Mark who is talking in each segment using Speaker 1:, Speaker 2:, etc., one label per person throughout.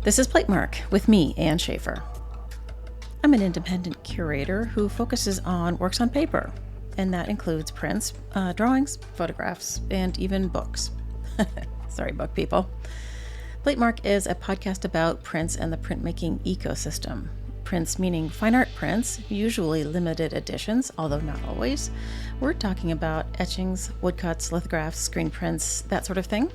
Speaker 1: This is Platemark with me, Ann Shafer. I'm an independent curator who focuses on works on paper, and that includes prints, drawings, photographs, and even books. Sorry, book people. Platemark is a podcast about prints and the printmaking ecosystem. Prints meaning fine art prints, usually limited editions, although not always. We're talking about etchings, woodcuts, lithographs, screen prints, that sort of thing.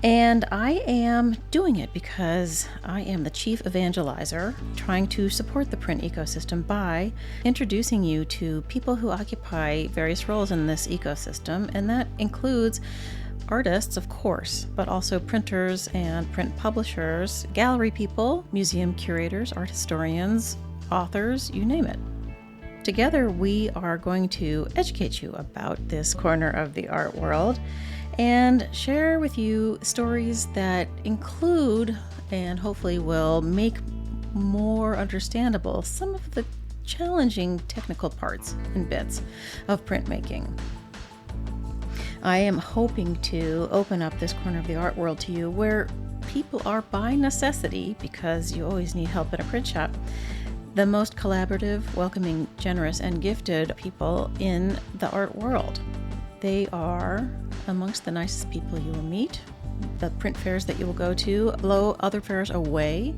Speaker 1: And I am doing it because I am the chief evangelizer trying to support the print ecosystem by introducing you to people who occupy various roles in this ecosystem, and that includes artists, of course, but also printers and print publishers, gallery people, museum curators, art historians, authors, you name it. Together, we are going to educate you about this corner of the art world and share with you stories that include and hopefully will make more understandable some of the challenging technical parts and bits of printmaking. I am hoping to open up this corner of the art world to you where people are, by necessity, because you always need help in a print shop, the most collaborative, welcoming, generous, and gifted people in the art world. They are amongst the nicest people you will meet. The print fairs that you will go to blow other fairs away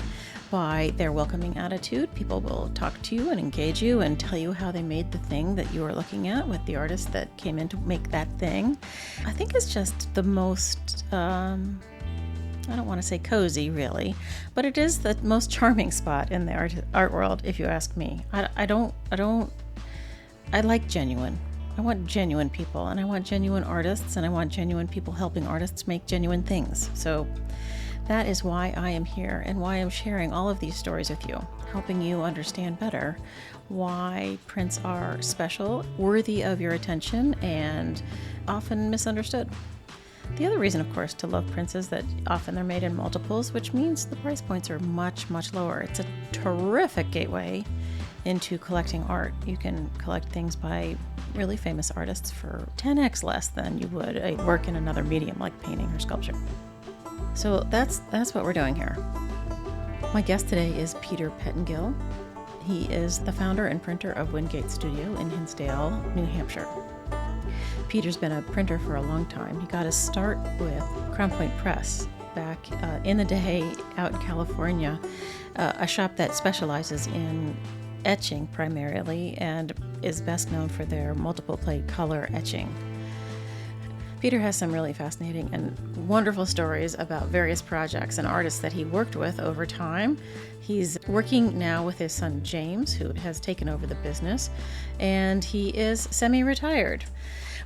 Speaker 1: by their welcoming attitude. People will talk to you and engage you and tell you how they made the thing that you are looking at with the artist that came in to make that thing. I think it's just the most, I don't want to say cozy really, but it is the most charming spot in the art world, if you ask me. I like genuine. I want genuine people, and I want genuine artists, and I want genuine people helping artists make genuine things. So that is why I am here and why I'm sharing all of these stories with you, helping you understand better why prints are special, worthy of your attention, and often misunderstood. The other reason, of course, to love prints is that often they're made in multiples, which means the price points are much, much lower. It's a terrific gateway into collecting art. You can collect things by really famous artists for 10x less than you would a work in another medium like painting or sculpture. So that's what we're doing here. My guest today is Peter Pettengill. He is the founder and printer of Wingate Studio in Hinsdale, New Hampshire. Peter's been a printer for a long time. He got his start with Crown Point Press back in the day out in California, a shop that specializes in etching primarily and is best known for their multiple plate color etching. Peter has some really fascinating and wonderful stories about various projects and artists that he worked with over time. He's working now with his son James, who has taken over the business, and he is semi-retired.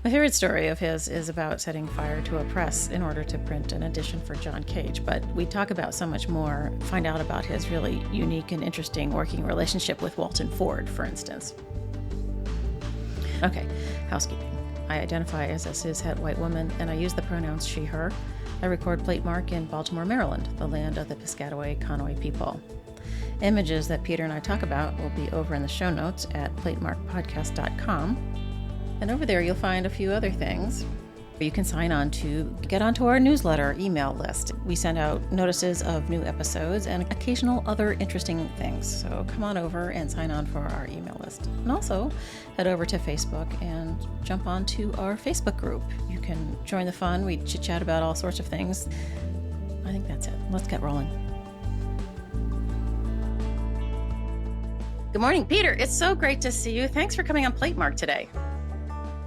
Speaker 1: My favorite story of his is about setting fire to a press in order to print an edition for John Cage, but we talk about so much more, find out about his really unique and interesting working relationship with Walton Ford, for instance. Okay, housekeeping. I identify as a cis-het white woman, and I use the pronouns she, her. I record Platemark in Baltimore, Maryland, the land of the Piscataway Conoy people. Images that Peter and I talk about will be over in the show notes at platemarkpodcast.com. And over there, you'll find a few other things. You can sign on to get onto our newsletter email list. We send out notices of new episodes and occasional other interesting things. So come on over and sign on for our email list. And also head over to Facebook and jump onto our Facebook group. You can join the fun. We chit-chat about all sorts of things. I think that's it. Let's get rolling. Good morning, Peter. It's so great to see you. Thanks for coming on Platemark today.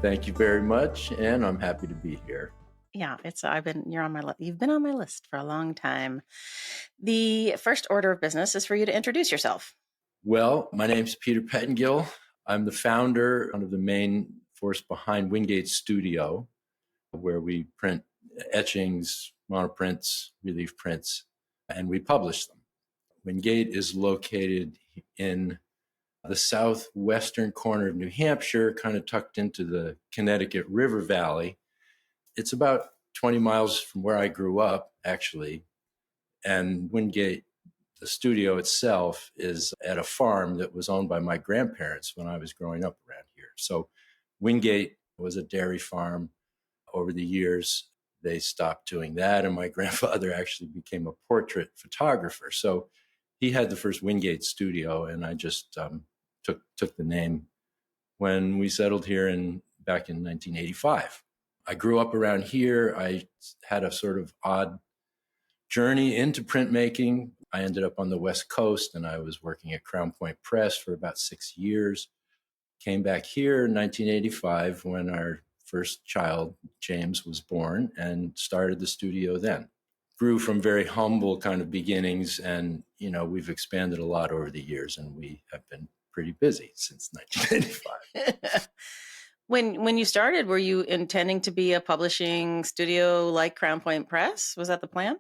Speaker 2: Thank you very much, and I'm happy to be here.
Speaker 1: Yeah, you've been on my list for a long time. The first order of business is for you to introduce yourself.
Speaker 2: Well, my name's Peter Pettengill. I'm the founder of the main force behind Wingate Studio, where we print etchings, monoprints, relief prints, and we publish them. Wingate is located in the southwestern corner of New Hampshire, kind of tucked into the Connecticut River Valley. It's about 20 miles from where I grew up, actually. And Wingate, the studio itself, is at a farm that was owned by my grandparents when I was growing up around here. So Wingate was a dairy farm over the years. they stopped doing that. And my grandfather actually became a portrait photographer. So he had the first Wingate Studio, and I just took the name when we settled here back in 1985. I grew up around here. I had a sort of odd journey into printmaking. I ended up on the West Coast, and I was working at Crown Point Press for about 6 years. Came back here in 1985 when our first child, James, was born, and started the studio then. Grew from very humble kind of beginnings, and we've expanded a lot over the years, and we have been pretty busy since 1985.
Speaker 1: When you started, were you intending to be a publishing studio like Crown Point Press? Was that the plan?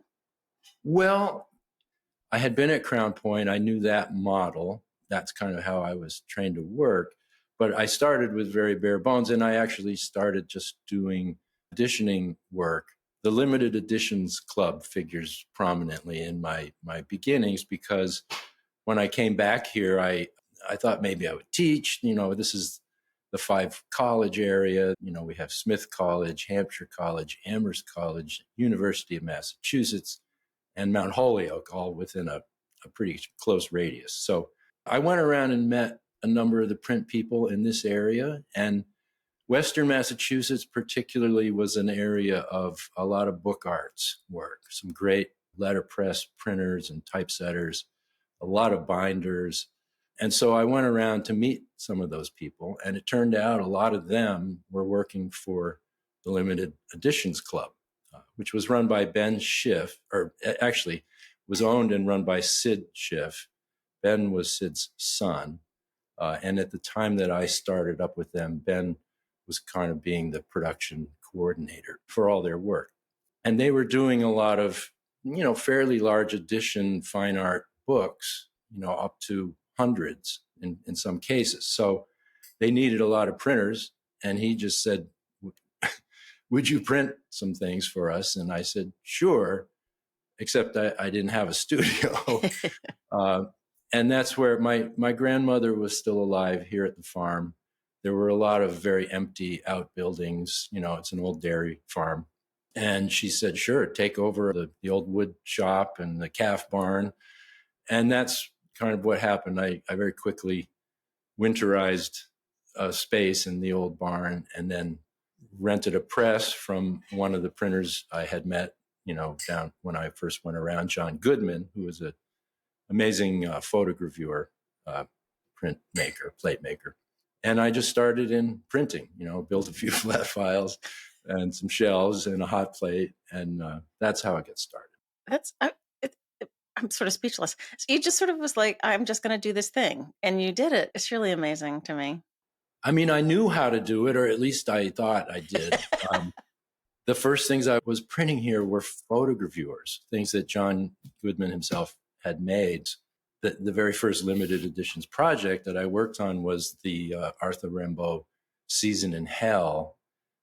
Speaker 2: Well, I had been at Crown Point. I knew that model. That's kind of how I was trained to work. But I started with very bare bones, and I actually started just doing editioning work. The limited editions club figures prominently in my beginnings, because when I came back here, I thought maybe I would teach. This is the 5 college area. We have Smith College, Hampshire College, Amherst College, University of Massachusetts, and Mount Holyoke, all within a pretty close radius. So I went around and met a number of the print people in this area, and Western Massachusetts particularly was an area of a lot of book arts work, some great letterpress printers and typesetters, a lot of binders. And so I went around to meet some of those people, and it turned out a lot of them were working for the Limited Editions Club, which was run by Ben Schiff, or actually was owned and run by Sid Schiff. Ben was Sid's son. And at the time that I started up with them, Ben was kind of being the production coordinator for all their work. And they were doing a lot of, fairly large edition fine art books, up to hundreds in some cases. So they needed a lot of printers. And he just said, would you print some things for us? And I said, sure, except I didn't have a studio. And that's where my grandmother was still alive here at the farm. There were a lot of very empty outbuildings. It's an old dairy farm. And she said, sure, take over the old wood shop and the calf barn. And that's kind of what happened. I very quickly winterized a space in the old barn, and then rented a press from one of the printers I had met, down when I first went around, John Goodman, who was an amazing photogravure, printmaker, plate maker. And I just started in printing, built a few flat files and some shelves and a hot plate. And that's how it gets started.
Speaker 1: I'm sort of speechless. So you just sort of was like, I'm just going to do this thing. And you did it. It's really amazing to me.
Speaker 2: I mean, I knew how to do it, or at least I thought I did. The first things I was printing here were photogravures, things that John Goodman himself had made. The very first limited editions project that I worked on was the Arthur Rimbaud Season in Hell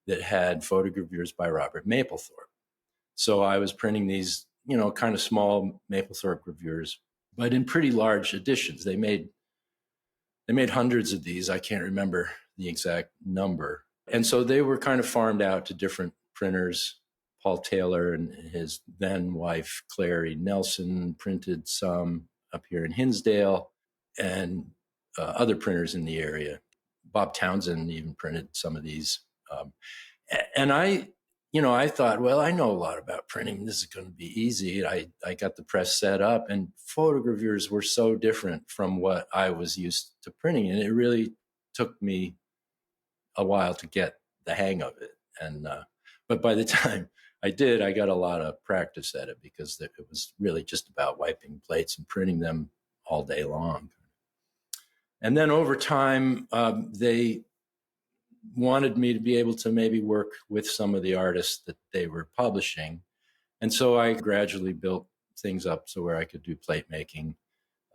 Speaker 2: that had photogravures by Robert Mapplethorpe. So I was printing these, kind of small Mapplethorpe gravures, but in pretty large editions. They made hundreds of these. I can't remember the exact number. And so they were kind of farmed out to different printers. Paul Taylor and his then wife, Clary Nelson, printed some up here in Hinsdale, and other printers in the area. Bob Townsend even printed some of these. And I thought, well, I know a lot about printing. This is going to be easy. I got the press set up, and photogravures were so different from what I was used to printing. And it really took me a while to get the hang of it. And, but by the time I did, I got a lot of practice at it, because it was really just about wiping plates and printing them all day long. And then over time, they wanted me to be able to maybe work with some of the artists that they were publishing. And so I gradually built things up so where I could do plate making.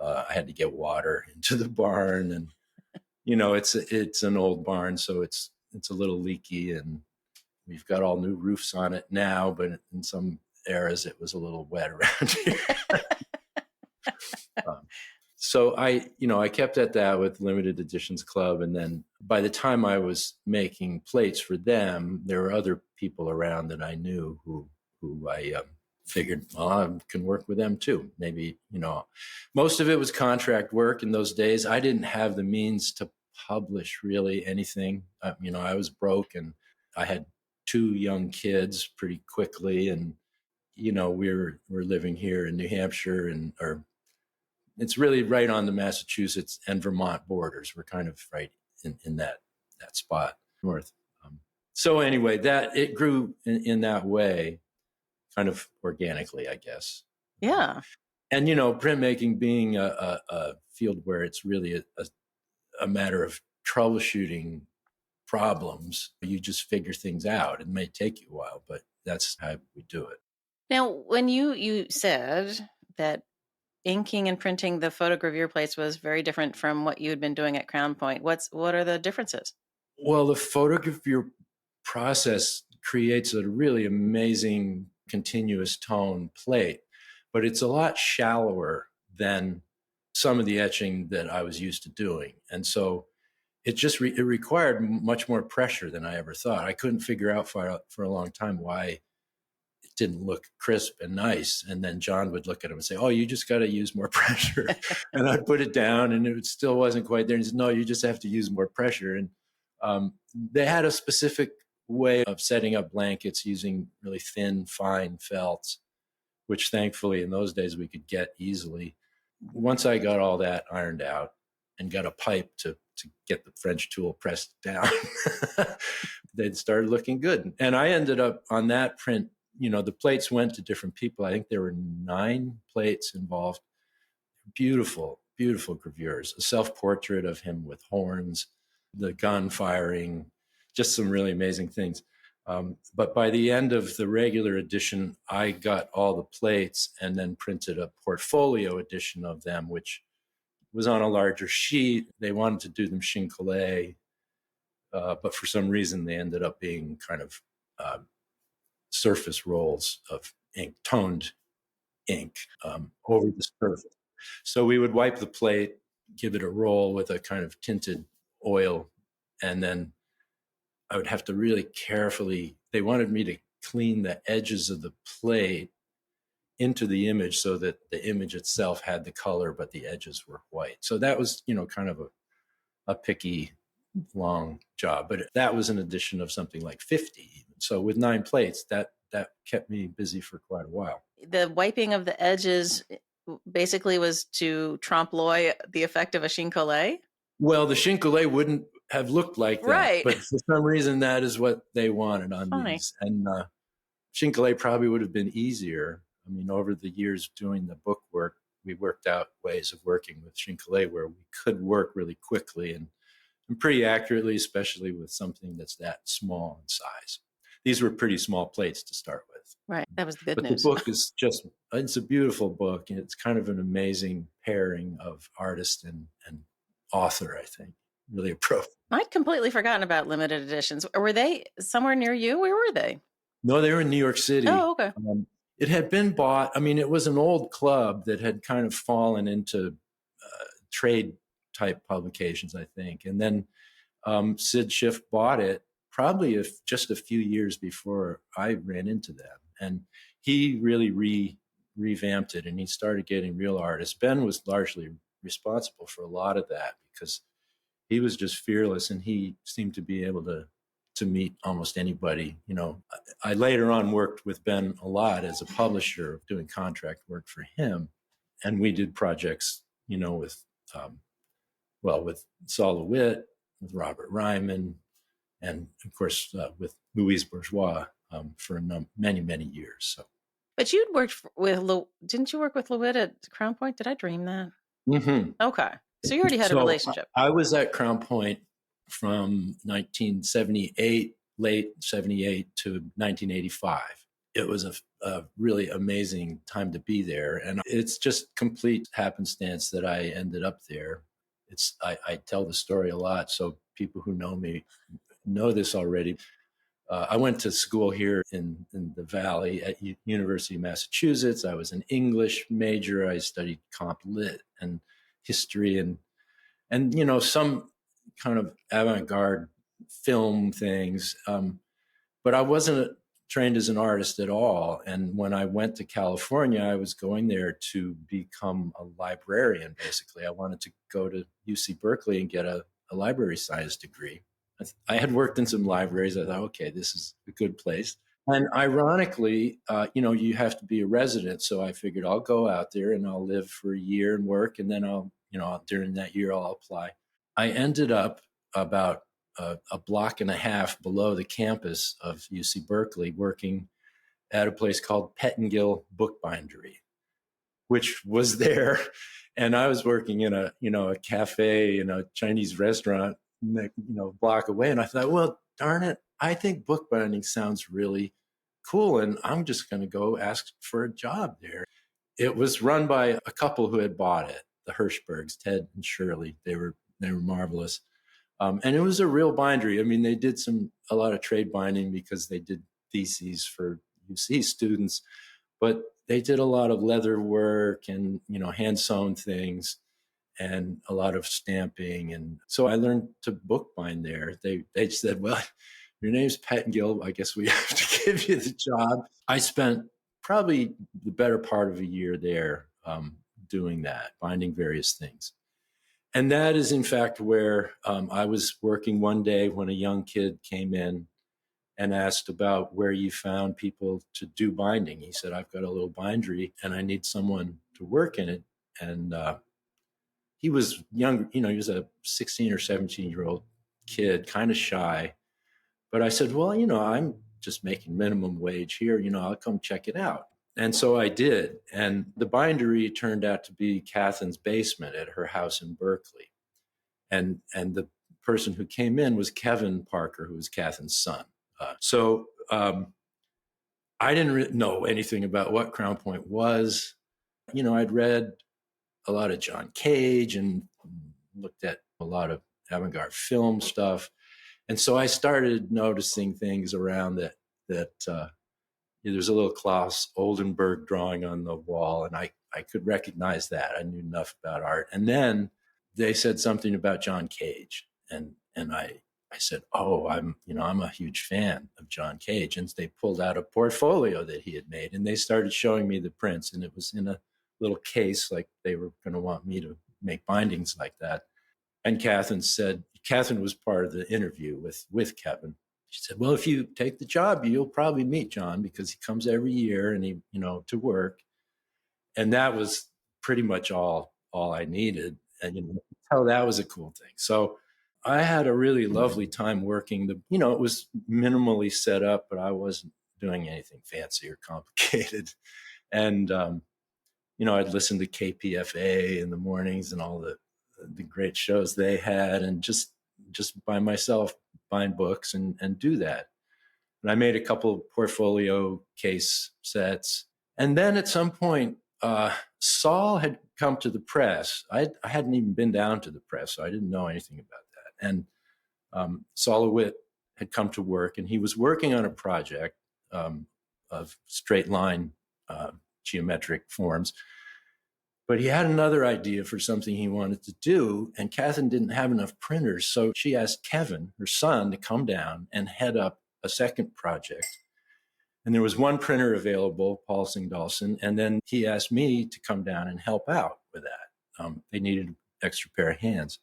Speaker 2: I had to get water into the barn, and, it's an old barn, so it's a little leaky, and we've got all new roofs on it now, but in some eras it was a little wet around here. So I kept at that with Limited Editions Club. And then by the time I was making plates for them, there were other people around that I knew who I figured, well, I can work with them too. Maybe, most of it was contract work in those days. I didn't have the means to publish really anything. I was broke and I had two young kids pretty quickly. And, we're living here in New Hampshire or it's really right on the Massachusetts and Vermont borders. We're kind of right in that spot north. So anyway, that it grew in that way, kind of organically, I guess.
Speaker 1: Yeah.
Speaker 2: And printmaking being a field where it's really a matter of troubleshooting problems, you just figure things out. It may take you a while, but that's how we do it.
Speaker 1: Now, when you said that inking and printing the photogravure plates was very different from what you had been doing at Crown Point, what are the differences?
Speaker 2: Well, the photogravure process creates a really amazing continuous tone plate, but it's a lot shallower than some of the etching that I was used to doing. And so it just it required much more pressure than I ever thought. I couldn't figure out for a long time why it didn't look crisp and nice. And then John would look at him and say, "Oh, you just got to use more pressure." And I'd put it down and it still wasn't quite there. And he said, "No, you just have to use more pressure." And they had a specific way of setting up blankets using really thin, fine felts, which thankfully in those days we could get easily. Once I got all that ironed out and got a pipe to get the French tool pressed down, they started looking good. And I ended up on that print, the plates went to different people. I think there were 9 plates involved. Beautiful, beautiful gravures, a self-portrait of him with horns, the gun firing, just some really amazing things. But by the end of the regular edition, I got all the plates and then printed a portfolio edition of them, which was on a larger sheet. They wanted to do them chincolet, but for some reason they ended up being kind of surface rolls of ink, toned ink over the surface. So we would wipe the plate, give it a roll with a kind of tinted oil, and then I would have to really carefully, they wanted me to clean the edges of the plate into the image so that the image itself had the color, but the edges were white. So that was, kind of a picky, long job. But that was an addition of something like 50. So with 9 plates, that kept me busy for quite a while.
Speaker 1: The wiping of the edges basically was to trompe l'oeil the effect of a chincolet?
Speaker 2: Well, the chincolet wouldn't have looked like that.
Speaker 1: Right.
Speaker 2: But for some reason, that is what they wanted on these. And chincolet probably would have been easier. I mean, over the years doing the book work, we worked out ways of working with chincolet where we could work really quickly and pretty accurately, especially with something that's that small in size. These were pretty small plates to start with.
Speaker 1: Right. That was the good
Speaker 2: news.
Speaker 1: But
Speaker 2: the book is it's a beautiful book. And it's kind of an amazing pairing of artist and author, I think. Really appropriate.
Speaker 1: I'd completely forgotten about limited editions. Were they somewhere near you? Where were they?
Speaker 2: No, they were in New York City.
Speaker 1: Oh, okay.
Speaker 2: It had been bought. I mean, it was an old club that had kind of fallen into trade type publications, I think. And then Sid Schiff bought it probably just a few years before I ran into them. And he really revamped it and he started getting real artists. Ben was largely responsible for a lot of that because he was just fearless and he seemed to be able to meet almost anybody. I later on worked with Ben a lot as a publisher, doing contract work for him. And we did projects, with Saul LeWitt, with Robert Ryman, and of course with Louise Bourgeois for many, many years. So.
Speaker 1: But you'd worked didn't you work with LeWitt at Crown Point? Did I dream that?
Speaker 2: Mm-hmm.
Speaker 1: Okay. So you already had a relationship.
Speaker 2: I was at Crown Point from 1978, late 78 to 1985. It was a really amazing time to be there. And it's just complete happenstance that I ended up there. I tell the story a lot, so people who know me know this already. I went to school here in the Valley at University of Massachusetts. I was an English major. I studied comp lit. And history and some kind of avant-garde film things. But I wasn't trained as an artist at all. And when I went to California, I was going there to become a librarian, basically. I wanted to go to UC Berkeley and get a library science degree. I had worked in some libraries. I thought, okay, this is a good place. And ironically, you have to be a resident. So I figured I'll go out there and I'll live for a year and work. And then during that year, I'll apply. I ended up about a block and a half below the campus of UC Berkeley, working at a place called Pettengill Bookbindery, which was there. And I was working in a cafe in a Chinese restaurant, a block away. And I thought, well, darn it, I think bookbinding sounds really cool. And I'm just going to go ask for a job there. It was run by a couple who had bought it, the Hirschbergs, Ted and Shirley. They were marvelous. And it was a real bindery. I mean, they did a lot of trade binding because they did theses for UC students, but they did a lot of leather work and, hand sewn things and a lot of stamping. And so I learned to bookbind there. They said, well, your name's Pettengill. I guess we have to give you the job. I spent probably the better part of a year there doing that, binding various things. And that is, in fact, where I was working one day when a young kid came in and asked about where you found people to do binding. He said, I've got a little bindery and I need someone to work in it. And he was young, he was a 16 or 17-year-old kid, kind of shy. But I said, well, I'm just making minimum wage here. I'll come check it out. And so I did. And the bindery turned out to be Catherine's basement at her house in Berkeley. And the person who came in was Kevin Parker, who was Catherine's son. So I didn't know anything about what Crown Point was. I'd read a lot of John Cage and looked at a lot of avant-garde film stuff. And so I started noticing things around that there's a little Klaus Oldenburg drawing on the wall, and I could recognize that. I knew enough about art. And then they said something about John Cage, and I said, oh, I'm a huge fan of John Cage. And they pulled out a portfolio that he had made, and they started showing me the prints, and it was in a little case, like they were going to want me to make bindings like that. And Catherine was part of the interview with Kevin. She said, well, if you take the job, you'll probably meet John because he comes every year and he, to work. And that was pretty much all I needed. And, that was a cool thing. So I had a really lovely time working. It was minimally set up, but I wasn't doing anything fancy or complicated. And, I'd listen to KPFA in the mornings and all the great shows they had, and just by myself bind books and do that. And I made a couple of portfolio case sets. And then at some point, Saul had come to the press. I hadn't even been down to the press, so I didn't know anything about that. And Saul LeWitt had come to work, and he was working on a project of straight line geometric forms. But he had another idea for something he wanted to do, and Catherine didn't have enough printers. So she asked Kevin, her son, to come down and head up a second project. And there was one printer available, Paul Singdalson, and then he asked me to come down and help out with that. They needed an extra pair of hands.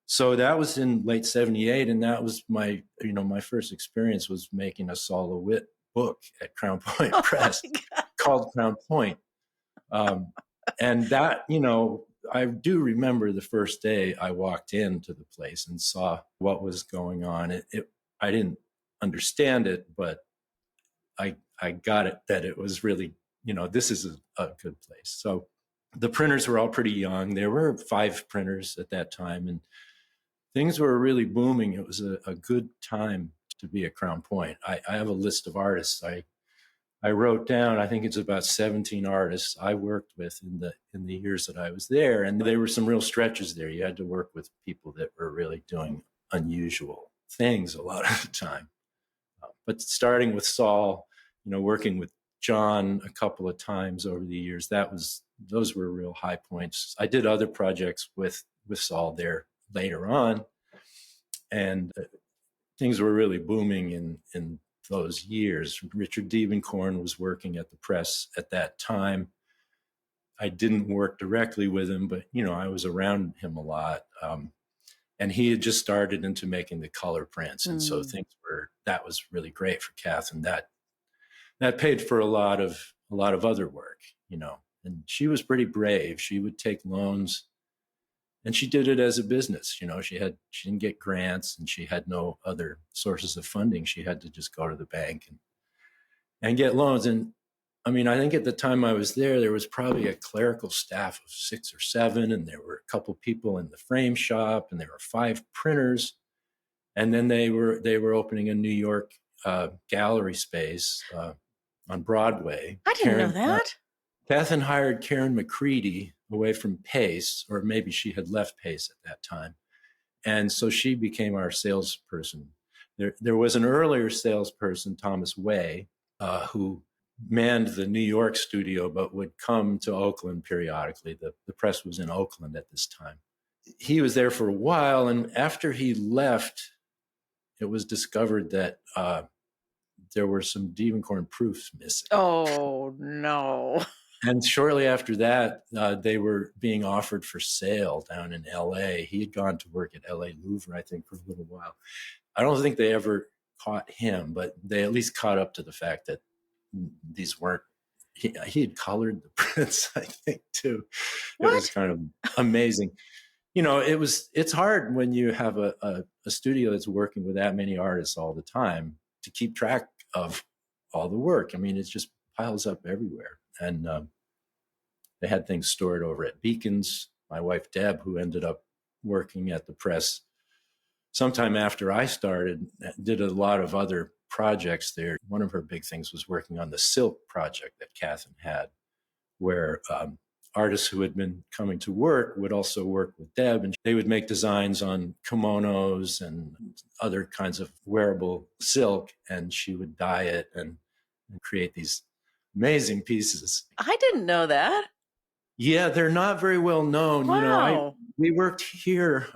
Speaker 2: So that was in late 78, and that was my first experience was making a Saul LeWitt book at Crown Point Press called Crown Point. And that, I do remember the first day I walked into the place and saw what was going on. I didn't understand it, but I got it that it was really, this is a good place. So the printers were all pretty young. There were 5 printers at that time, and things were really booming. It was a good time to be at Crown Point. I have a list of artists I wrote down, I think it's about 17 artists I worked with in the years that I was there. And there were some real stretches there. You had to work with people that were really doing unusual things a lot of the time. But starting with Saul, working with John a couple of times over the years. Those were real high points. I did other projects with Saul there later on, and things were really booming in those years. Richard Diebenkorn was working at the press at that time. I didn't work directly with him, but I was around him a lot. And he had just started into making the color prints, and so that was really great for Kath, and that paid for a lot of other work, And she was pretty brave. She would take loans, and she did it as a business. She didn't get grants, and she had no other sources of funding. She had to just go to the bank and get loans. And I mean, I think at the time I was there was probably a clerical staff of 6 or 7, and there were a couple people in the frame shop, and there were 5 printers. And then they were opening a New York gallery space on Broadway.
Speaker 1: I didn't know that.
Speaker 2: Kath hired Karen McCready away from Pace, or maybe she had left Pace at that time. And so she became our salesperson. There was an earlier salesperson, Thomas Way, who manned the New York studio, but would come to Oakland periodically. The press was in Oakland at this time. He was there for a while, and after he left, it was discovered that there were some Diebenkorn proofs missing.
Speaker 1: Oh, no.
Speaker 2: And shortly after that, they were being offered for sale down in L.A. He had gone to work at L.A. Louvre, I think, for a little while. I don't think they ever caught him, but they at least caught up to the fact that these weren't, he had colored the prints, I think, too.
Speaker 1: What?
Speaker 2: It was kind of amazing. It's hard when you have a studio that's working with that many artists all the time to keep track of all the work. I mean, it just piles up everywhere. And they had things stored over at Beacons. My wife, Deb, who ended up working at the press sometime after I started, did a lot of other projects there. One of her big things was working on the silk project that Catherine had, where artists who had been coming to work would also work with Deb, and they would make designs on kimonos and other kinds of wearable silk, and she would dye it and create these amazing pieces.
Speaker 1: I didn't know that.
Speaker 2: Yeah, they're not very well known.
Speaker 1: Wow.
Speaker 2: We worked here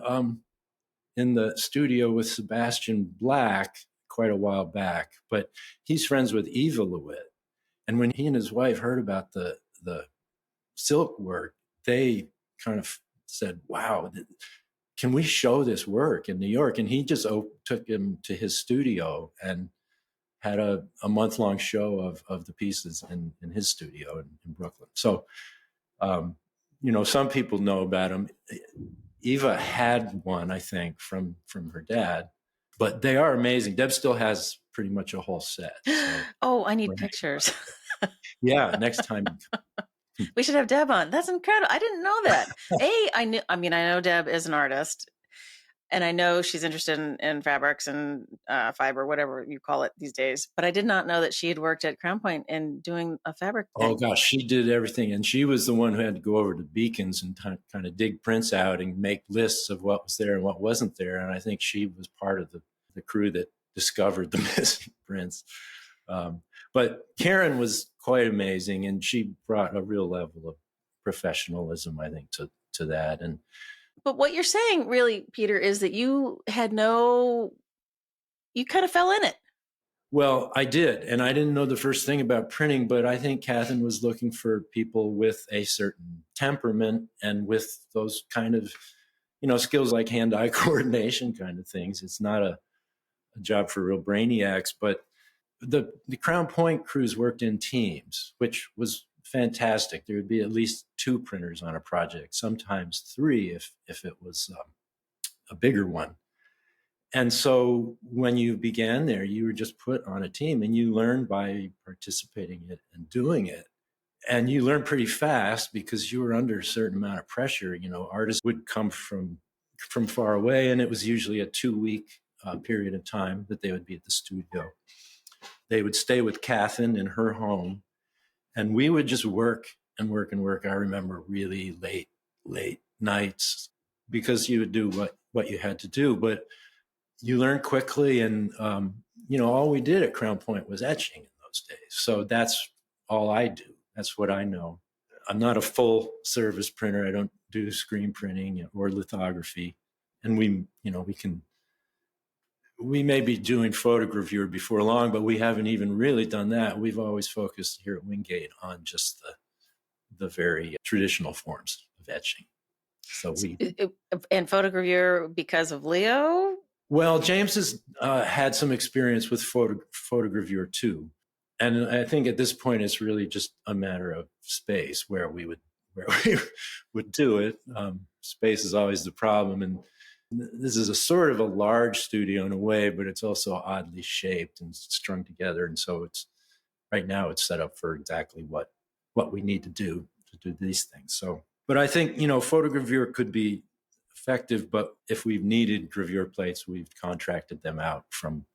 Speaker 2: in the studio with Sebastian Black quite a while back, but he's friends with Eva LeWitt. And when he and his wife heard about the silk work, they kind of said, wow, can we show this work in New York? And he just took him to his studio and had a month-long show of the pieces in his studio in Brooklyn. So, some people know about him. Eva had one, I think, from her dad, but they are amazing. Deb still has pretty much a whole set. So.
Speaker 1: Oh, I need pictures.
Speaker 2: Yeah, next time.
Speaker 1: We should have Deb on. That's incredible. I didn't know that. I know Deb is an artist, and I know she's interested in fabrics and fiber, whatever you call it these days. But I did not know that she had worked at Crown Point and doing a fabric thing.
Speaker 2: Oh, gosh, she did everything. And she was the one who had to go over to Beacons and kind of dig prints out and make lists of what was there and what wasn't there. And I think she was part of the crew that discovered the missing prints. But Karen was quite amazing, and she brought a real level of professionalism, I think, to that.
Speaker 1: But what you're saying, really, Peter, is that you kind of fell in it.
Speaker 2: Well, I did. And I didn't know the first thing about printing, but I think Catherine was looking for people with a certain temperament and with those kind of, skills like hand-eye coordination kind of things. It's not a job for real brainiacs, but the Crown Point crews worked in teams, which was fantastic. There would be at least 2 printers on a project, sometimes 3 if it was a bigger one. And so when you began there, you were just put on a team, and you learned by participating in it and doing it. And you learned pretty fast because you were under a certain amount of pressure. Artists would come from far away, and it was usually a 2-week period of time that they would be at the studio. They would stay with Catherine in her home, and we would just work and work and work. I remember really late nights because you would do what you had to do, but you learn quickly. And, all we did at Crown Point was etching in those days. So that's all I do. That's what I know. I'm not a full service printer. I don't do screen printing or lithography. And we may be doing photogravure before long, but we haven't even really done that. We've always focused here at Wingate on just the very traditional forms of etching. So
Speaker 1: and photogravure because of Leo?
Speaker 2: Well, James has had some experience with photogravure too. And I think at this point, it's really just a matter of space where we would do it. Space is always the problem. And this is a sort of a large studio in a way, but it's also oddly shaped and strung together. And so right now it's set up for exactly what we need to do these things. So, but I think, photogravure could be effective, but if we've needed gravure plates, we've contracted them out from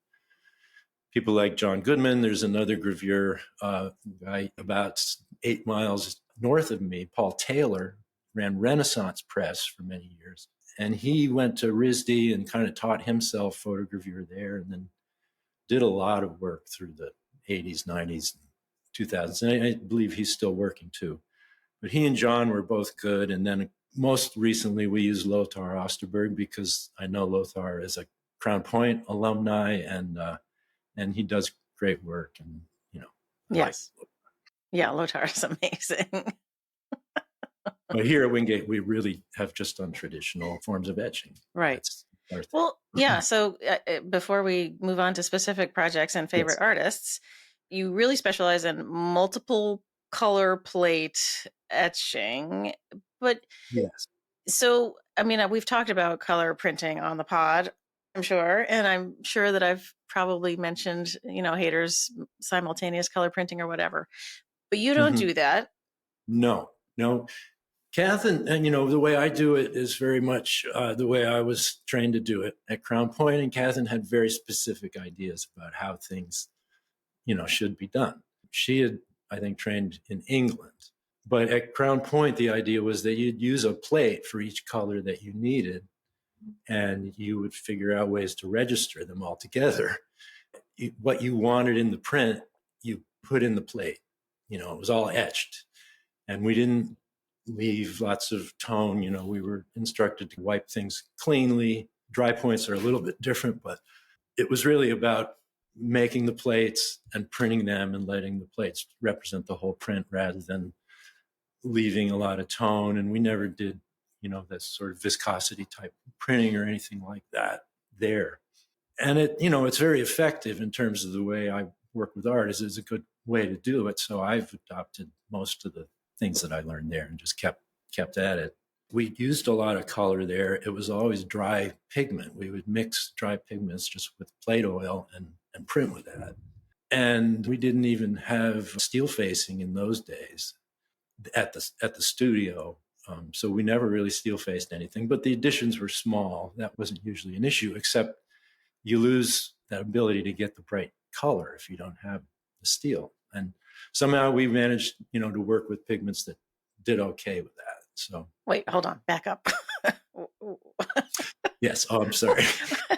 Speaker 2: people like John Goodman. There's another gravure guy about 8 miles north of me, Paul Taylor, ran Renaissance Press for many years. And he went to RISD and kind of taught himself photogravure there, and then did a lot of work through the 80s, 90s, 2000s. And I believe he's still working too. But he and John were both good. And then most recently, we used Lothar Osterberg because I know Lothar is a Crown Point alumni, and he does great work. And
Speaker 1: yes, yeah, Lothar is amazing.
Speaker 2: But here at Wingate, we really have just done traditional forms of etching.
Speaker 1: Right. Well, yeah. So before we move on to specific projects and favorite artists, you really specialize in multiple color plate etching. But
Speaker 2: yes.
Speaker 1: So, I mean, we've talked about color printing on the pod, I'm sure. And I'm sure that I've probably mentioned, haters simultaneous color printing or whatever. But you don't do that.
Speaker 2: No. Kath, and the way I do it is very much the way I was trained to do it at Crown Point, and Catherine had very specific ideas about how things, should be done. She had, I think, trained in England, but at Crown Point, the idea was that you'd use a plate for each color that you needed, and you would figure out ways to register them all together. What you wanted in the print, you put in the plate. It was all etched, and we didn't leave lots of tone. We were instructed to wipe things cleanly. Dry points are a little bit different, but it was really about making the plates and printing them and letting the plates represent the whole print rather than leaving a lot of tone. And we never did, that sort of viscosity type printing or anything like that there. And it's very effective in terms of the way I work with artists. It's a good way to do it. So I've adopted most of the things that I learned there and just kept at it. We used a lot of color there. It was always dry pigment. We would mix dry pigments just with plate oil and print with that. And we didn't even have steel facing in those days at the studio. So we never really steel faced anything, but the additions were small. That wasn't usually an issue, except you lose that ability to get the bright color if you don't have the steel. And somehow we managed, to work with pigments that did okay with that. So
Speaker 1: wait, hold on, back up.
Speaker 2: Yes. Oh, I'm sorry.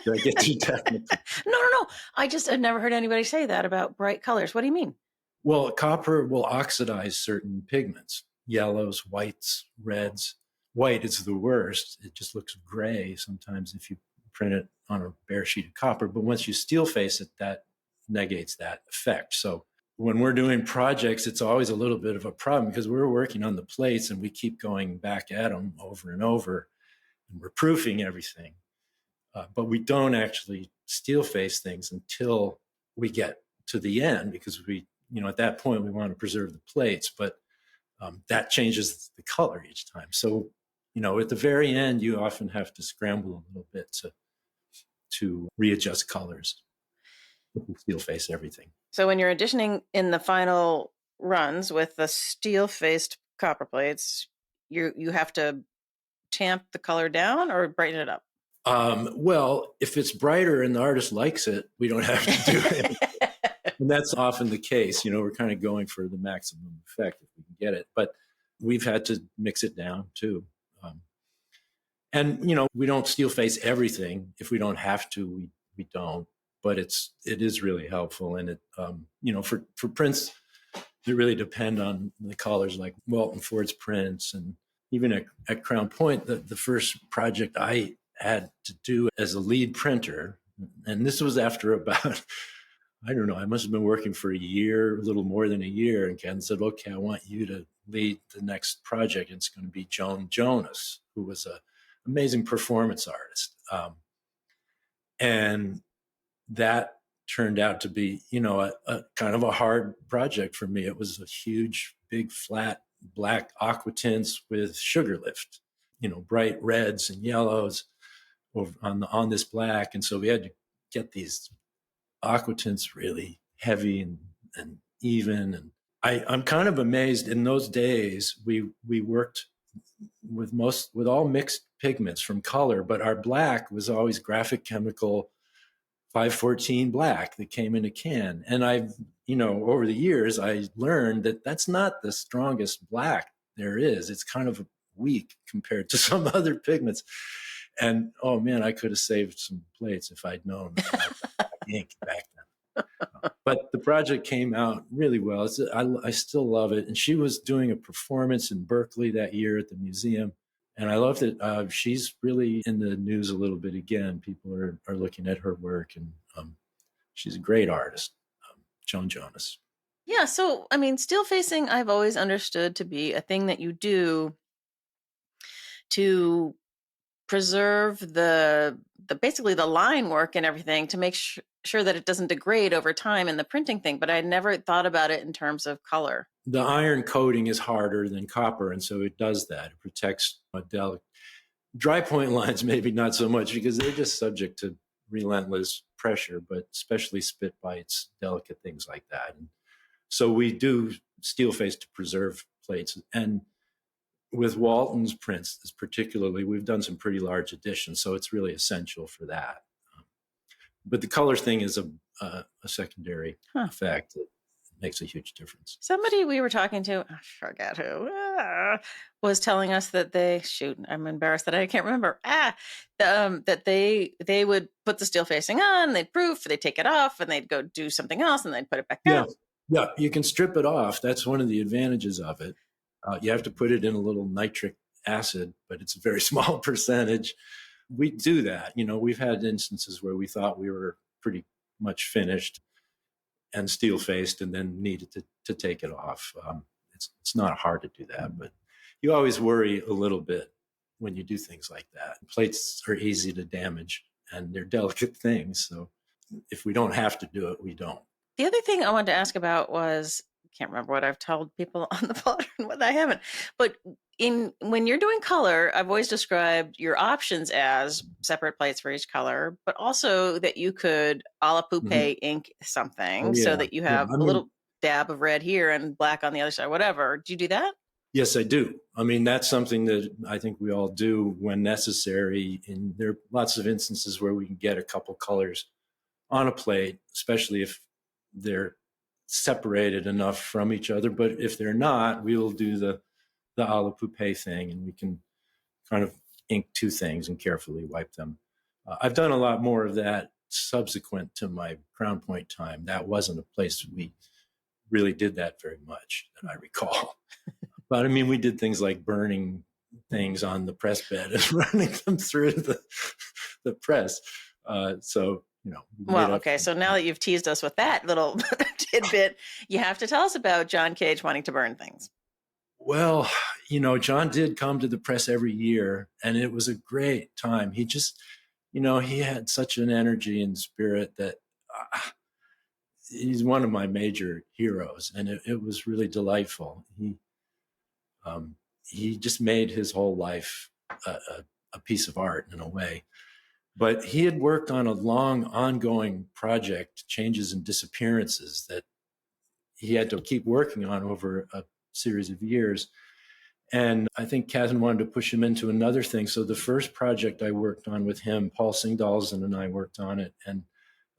Speaker 2: Did I get too technical?
Speaker 1: No. I just had never heard anybody say that about bright colors. What do you mean?
Speaker 2: Well, copper will oxidize certain pigments, yellows, whites, reds. White is the worst. It just looks gray sometimes if you print it on a bare sheet of copper. But once you steel face it, that negates that effect. So when we're doing projects, it's always a little bit of a problem because we're working on the plates and we keep going back at them over and over, and we're proofing everything. But we don't actually steel face things until we get to the end because we, at that point, we want to preserve the plates, but that changes the color each time. So, at the very end, you often have to scramble a little bit to readjust colors. Steel face everything.
Speaker 1: So when you're auditioning in the final runs with the steel-faced copper plates, you have to tamp the color down or brighten it up?
Speaker 2: Well, if it's brighter and the artist likes it, we don't have to do it. And that's often the case. We're kind of going for the maximum effect if we can get it. But we've had to mix it down too. And we don't steel face everything. If we don't have to, we don't. But it is really helpful. And it, for prints they really depend on the colors like Walton Ford's prints. And even at Crown Point, the first project I had to do as a lead printer, and this was after about, I don't know, I must have been working for a year, a little more than a year. And Ken said, okay, I want you to lead the next project. It's going to be Joan Jonas, who was an amazing performance artist. And that turned out to be, a kind of a hard project for me. It was a huge, big, flat black aqua tints with sugar lift, bright reds and yellows on this black. And so we had to get these aqua tints really heavy and even. And I'm kind of amazed. In those days, we worked with all mixed pigments from color, but our black was always graphic chemical 514 black that came in a can. And over the years, I learned that that's not the strongest black there is. It's kind of weak compared to some other pigments. And oh man, I could have saved some plates if I'd known about ink back then. But the project came out really well. I still love it. And she was doing a performance in Berkeley that year at the museum. And I love that she's really in the news a little bit again. People are looking at her work, and she's a great artist, Joan Jonas.
Speaker 1: Yeah. So, I mean, steel facing, I've always understood to be a thing that you do to preserve the basically the line work and everything to make sure that it doesn't degrade over time in the printing thing. But I never thought about it in terms of color.
Speaker 2: The iron coating is harder than copper, and so it does that. It protects delicate. Dry point lines, maybe not so much, because they're just subject to relentless pressure, but especially spit bites, delicate things like that. And so we do steel face to preserve plates. And with Walton's prints, particularly, we've done some pretty large editions, so it's really essential for that. But the color thing is a secondary effect that makes a huge difference.
Speaker 1: Somebody we were talking to, I forget who, was telling us that I'm embarrassed that I can't remember, that they would put the steel facing on, they'd proof, they'd take it off, and they'd go do something else, and they'd put it back down.
Speaker 2: Yeah, you can strip it off. That's one of the advantages of it. You have to put it in a little nitric acid, but it's a very small percentage. We do that. We've had instances where we thought we were pretty much finished and steel faced and then needed to take it off. It's not hard to do that, but you always worry a little bit when you do things like that. Plates are easy to damage and they're delicate things. So if we don't have to do it, we don't.
Speaker 1: The other thing I wanted to ask about was, I can't remember what I've told people on the pod and what I haven't, but when you're doing color, I've always described your options as separate plates for each color, but also that you could a la poupe ink something so that you have a little dab of red here and black on the other side, whatever. Do you do that?
Speaker 2: Yes, I do. I mean, that's something that I think we all do when necessary. And there are lots of instances where we can get a couple colors on a plate, especially if they're separated enough from each other. But if they're not, we will do the a la poupe thing, and we can kind of ink two things and carefully wipe them. I've done a lot more of that subsequent to my Crown Point time. That wasn't a place we really did that very much that I recall. But I mean, we did things like burning things on the press bed and running them through the press. So
Speaker 1: okay. So now that you've teased us with that little tidbit, you have to tell us about John Cage wanting to burn things.
Speaker 2: Well, John did come to the press every year, and it was a great time. He just, he had such an energy and spirit that he's one of my heroes, and it was really delightful. He just made his whole life a piece of art in a way. But he had worked on a long, ongoing project, Changes and Disappearances, that he had to keep working on over a series of years. And I think Catherine wanted to push him into another thing. So the first project I worked on with him, Paul Singdalson and I worked on it, and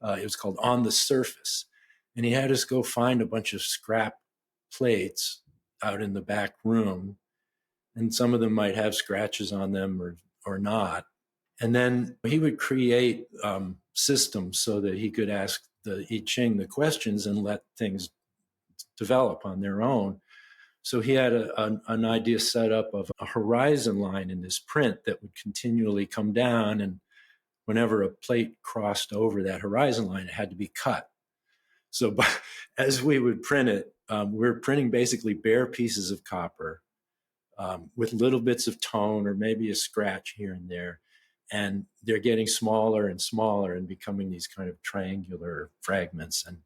Speaker 2: it was called On the Surface. And he had us go find a bunch of scrap plates out in the back room. And some of them might have scratches on them or not. And then he would create systems so that he could ask the I Ching the questions and let things develop on their own. So he had an idea set up of a horizon line in this print that would continually come down, and whenever a plate crossed over that horizon line, it had to be cut. So as we would print it, we're printing basically bare pieces of copper with little bits of tone or maybe a scratch here and there. And they're getting smaller and smaller and becoming these kind of triangular fragments. And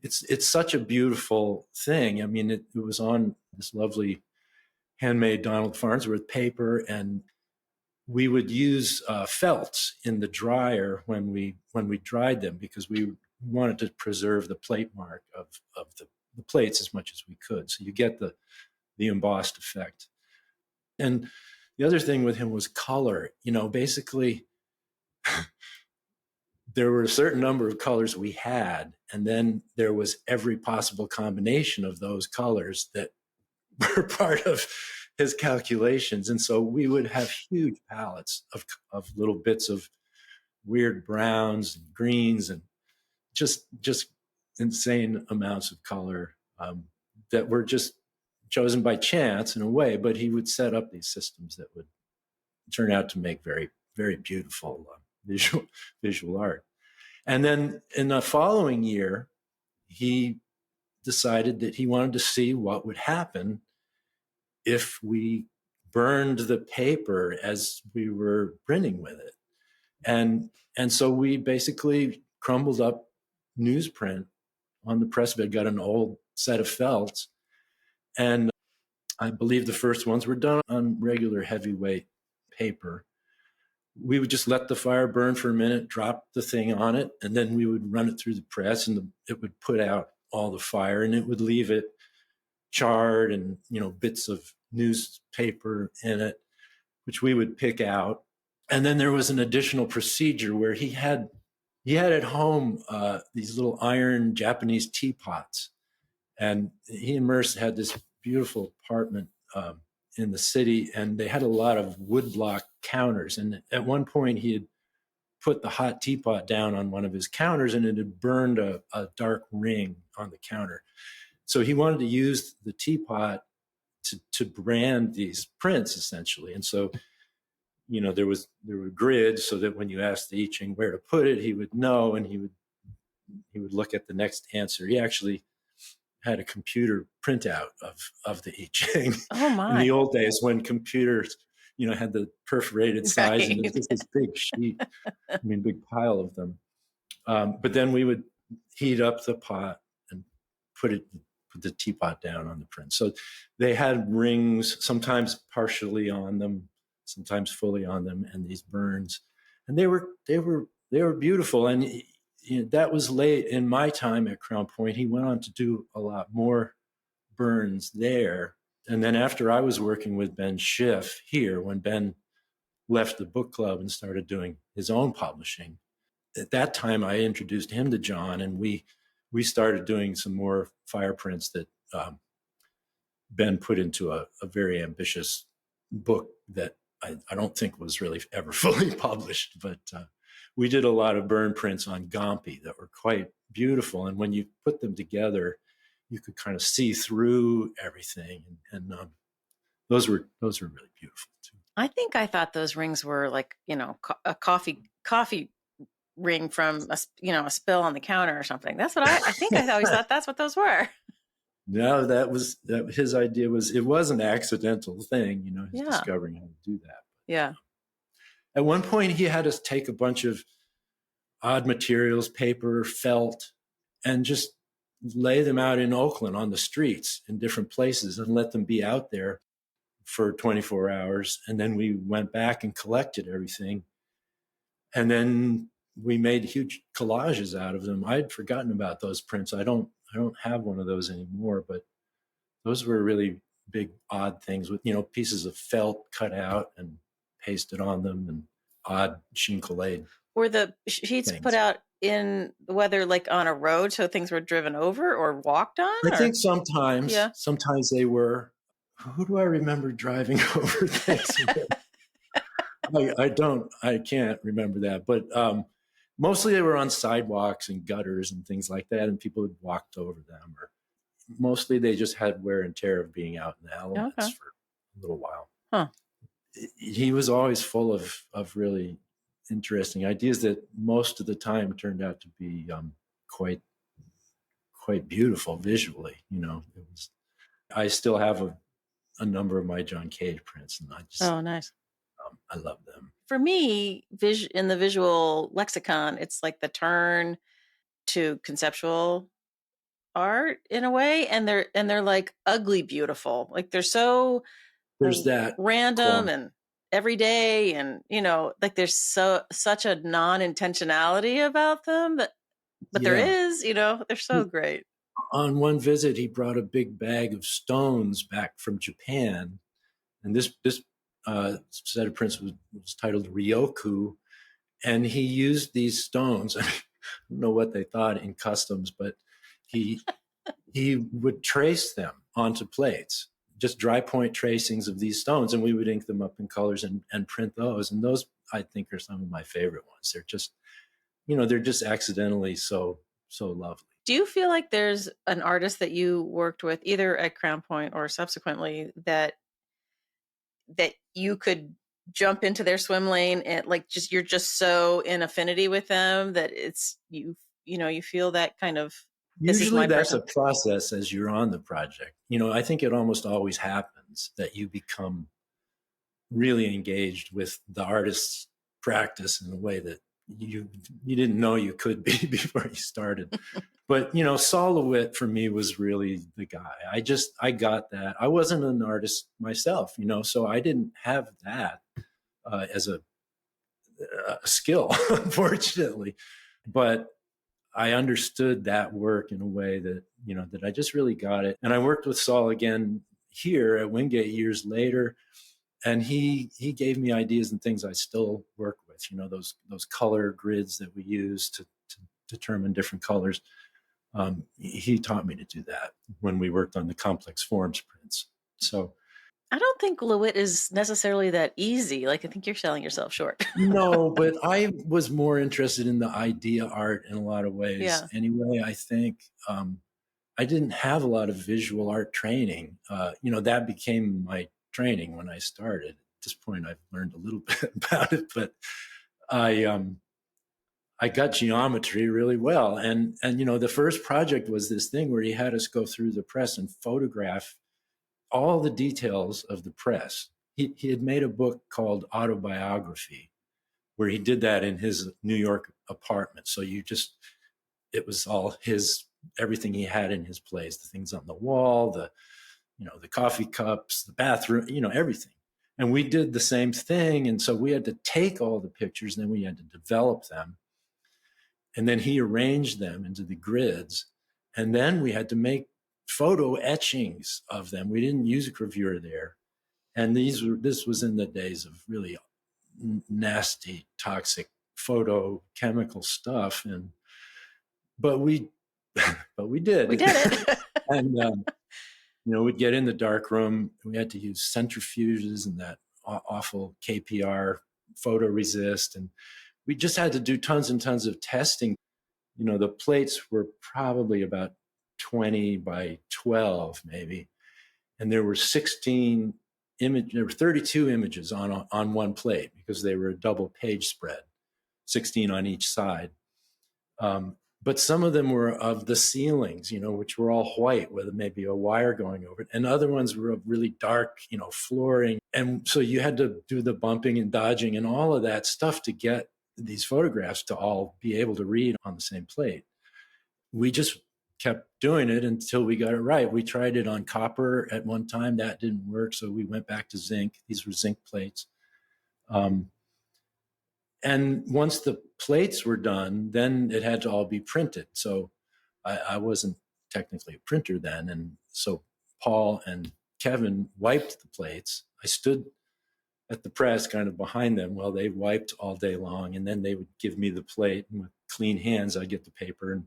Speaker 2: it's such a beautiful thing. I mean, it was on this lovely handmade Donald Farnsworth paper, and we would use felts in the dryer when we dried them, because we wanted to preserve the plate mark of the plates as much as we could. So you get the embossed effect. And the other thing with him was color. You know, basically, there were a certain number of colors we had, and then there was every possible combination of those colors that were part of his calculations. And so we would have huge palettes of little bits of weird browns and greens and just insane amounts of color that were just chosen by chance in a way, but he would set up these systems that would turn out to make very, very beautiful visual art. And then in the following year, he decided that he wanted to see what would happen if we burned the paper as we were printing with it. And so we basically crumbled up newsprint on the press bed, got an old set of felts, and I believe the first ones were done on regular heavyweight paper. We would just let the fire burn for a minute, drop the thing on it, and then we would run it through the press, and it would put out all the fire, and it would leave it charred and, you know, bits of newspaper in it, which we would pick out. And then there was an additional procedure where he had at home these little iron Japanese teapots, and he and Merce had this beautiful apartment in the city, and they had a lot of woodblock counters. And at one point, he had put the hot teapot down on one of his counters, and it had burned a dark ring on the counter. So he wanted to use the teapot to brand these prints, essentially. And so, you know, there were grids so that when you asked the etching where to put it, he would know, and he would look at the next answer. He actually had a computer printout of the etching.
Speaker 1: Oh my!
Speaker 2: In the old days, when computers, you know, had the perforated sides, right, and it was just this big sheet, I mean, big pile of them. But then we would heat up the pot and put the teapot down on the print. So they had rings, sometimes partially on them, sometimes fully on them, and these burns, and they were beautiful. And you know, that was late in my time at Crown Point. He went on to do a lot more burns there. And then after I was working with Ben Schiff here, when Ben left the book club and started doing his own publishing, at that time I introduced him to John, and we started doing some more fire prints that Ben put into a very ambitious book that I don't think was really ever fully published, but we did a lot of burn prints on Gompi that were quite beautiful. And when you put them together, you could kind of see through everything. And those were really beautiful too.
Speaker 1: I think I thought those rings were like, you know, a coffee ring from a spill on the counter or something. That's what I think. I always thought that's what those were.
Speaker 2: No, that his idea was, it was an accidental thing, you know, his discovering how to do that.
Speaker 1: Yeah.
Speaker 2: At one point, he had us take a bunch of odd materials, paper, felt, and just lay them out in Oakland on the streets in different places and let them be out there for 24 hours. And then we went back and collected everything. And then we made huge collages out of them. I'd forgotten about those prints. I don't have one of those anymore, but those were really big, odd things with, you know, pieces of felt cut out and pasted on them, and odd chincolade.
Speaker 1: Were the sheets put out in the weather, like on a road, so things were driven over or walked on?
Speaker 2: I think sometimes. Yeah. Sometimes they were. Who do I remember driving over things? I can't remember that. But mostly they were on sidewalks and gutters and things like that, and people had walked over them. Or mostly they just had wear and tear of being out in the elements
Speaker 1: Okay.
Speaker 2: for a little while.
Speaker 1: Huh.
Speaker 2: He was always full of really interesting ideas that most of the time turned out to be quite beautiful visually. I still have a number of my John Cage prints, and
Speaker 1: Oh, nice.
Speaker 2: I love them.
Speaker 1: For me, in the visual lexicon, it's like the turn to conceptual art in a way, and they're like ugly beautiful. Like they're so
Speaker 2: There's that
Speaker 1: random
Speaker 2: quality.
Speaker 1: and everyday, and like there's such a non-intentionality about them, but there
Speaker 2: Yeah.
Speaker 1: is, they're so great.
Speaker 2: On one visit, he brought a big bag of stones back from Japan, and this set of prints was titled Ryoku, and he used these stones. I don't know what they thought in customs, but he would trace them onto plates, just dry point tracings of these stones, and we would ink them up in colors and print those. And those, I think, are some of my favorite ones. They're just accidentally so lovely.
Speaker 1: Do you feel like there's an artist that you worked with either at Crown Point or subsequently that you could jump into their swim lane and like you're just so in affinity with them that it's you feel that kind of, this is
Speaker 2: Usually
Speaker 1: my
Speaker 2: that's
Speaker 1: person?
Speaker 2: a process as you're on the project. I think it almost always happens that you become really engaged with the artist's practice in a way that you didn't know you could be before you started. But Saul LeWitt for me was really the guy. I got that. I wasn't an artist myself, so I didn't have that as a skill, unfortunately. But I understood that work in a way that that I just really got it. And I worked with Saul again here at Wingate years later, and he gave me ideas and things I still work with. Those color grids that we use to determine different colors. He taught me to do that when we worked on the complex forms prints. So
Speaker 1: I don't think LeWitt is necessarily that easy. Like I think you're selling yourself short.
Speaker 2: no, but I was more interested in the idea art in a lot of ways.
Speaker 1: Yeah.
Speaker 2: Anyway, I think I didn't have a lot of visual art training. That became my training when I started. At this point, I've learned a little bit about it, but I got geometry really well. And the first project was this thing where he had us go through the press and photograph all the details of the press. He had made a book called Autobiography, where he did that in his New York apartment. So it was all everything he had in his place, the things on the wall, the coffee cups, the bathroom, everything. And we did the same thing. And so we had to take all the pictures, and then we had to develop them. And then he arranged them into the grids. And then we had to make photo etchings of them. We didn't use a gravure there. And this was in the days of really nasty, toxic photochemical stuff. But we did.
Speaker 1: We did it.
Speaker 2: And we'd get in the dark room. We had to use centrifuges and that awful KPR photoresist, and we just had to do tons and tons of testing. The plates were probably about 20 by 12, maybe, and there were 16 images. There were 32 images on one plate because they were a double page spread, 16 on each side. But some of them were of the ceilings, which were all white with maybe a wire going over it. And other ones were of really dark, flooring. And so you had to do the bumping and dodging and all of that stuff to get these photographs to all be able to read on the same plate. We just kept doing it until we got it right. We tried it on copper at one time. That didn't work. So we went back to zinc. These were zinc plates. And once the plates were done, then it had to all be printed. So I wasn't technically a printer then. And so Paul and Kevin wiped the plates. I stood at the press kind of behind them while they wiped all day long. And then they would give me the plate, and with clean hands, I'd get the paper and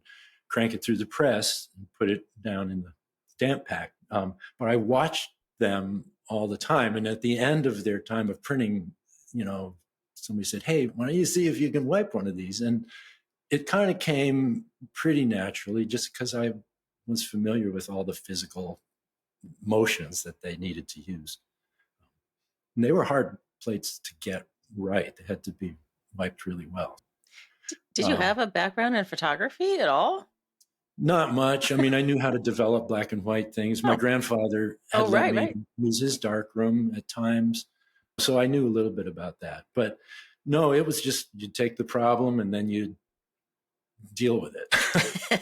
Speaker 2: crank it through the press and put it down in the stamp pack. But I watched them all the time. And at the end of their time of printing, somebody said, "Hey, why don't you see if you can wipe one of these?" And it kind of came pretty naturally just because I've was familiar with all the physical motions that they needed to use. And they were hard plates to get right. They had to be wiped really well.
Speaker 1: Did you have a background in photography at all?
Speaker 2: Not much. I mean, I knew how to develop black and white things. My grandfather had let me use his darkroom at times. So I knew a little bit about that. But no, it was just you take the problem and then you deal with it.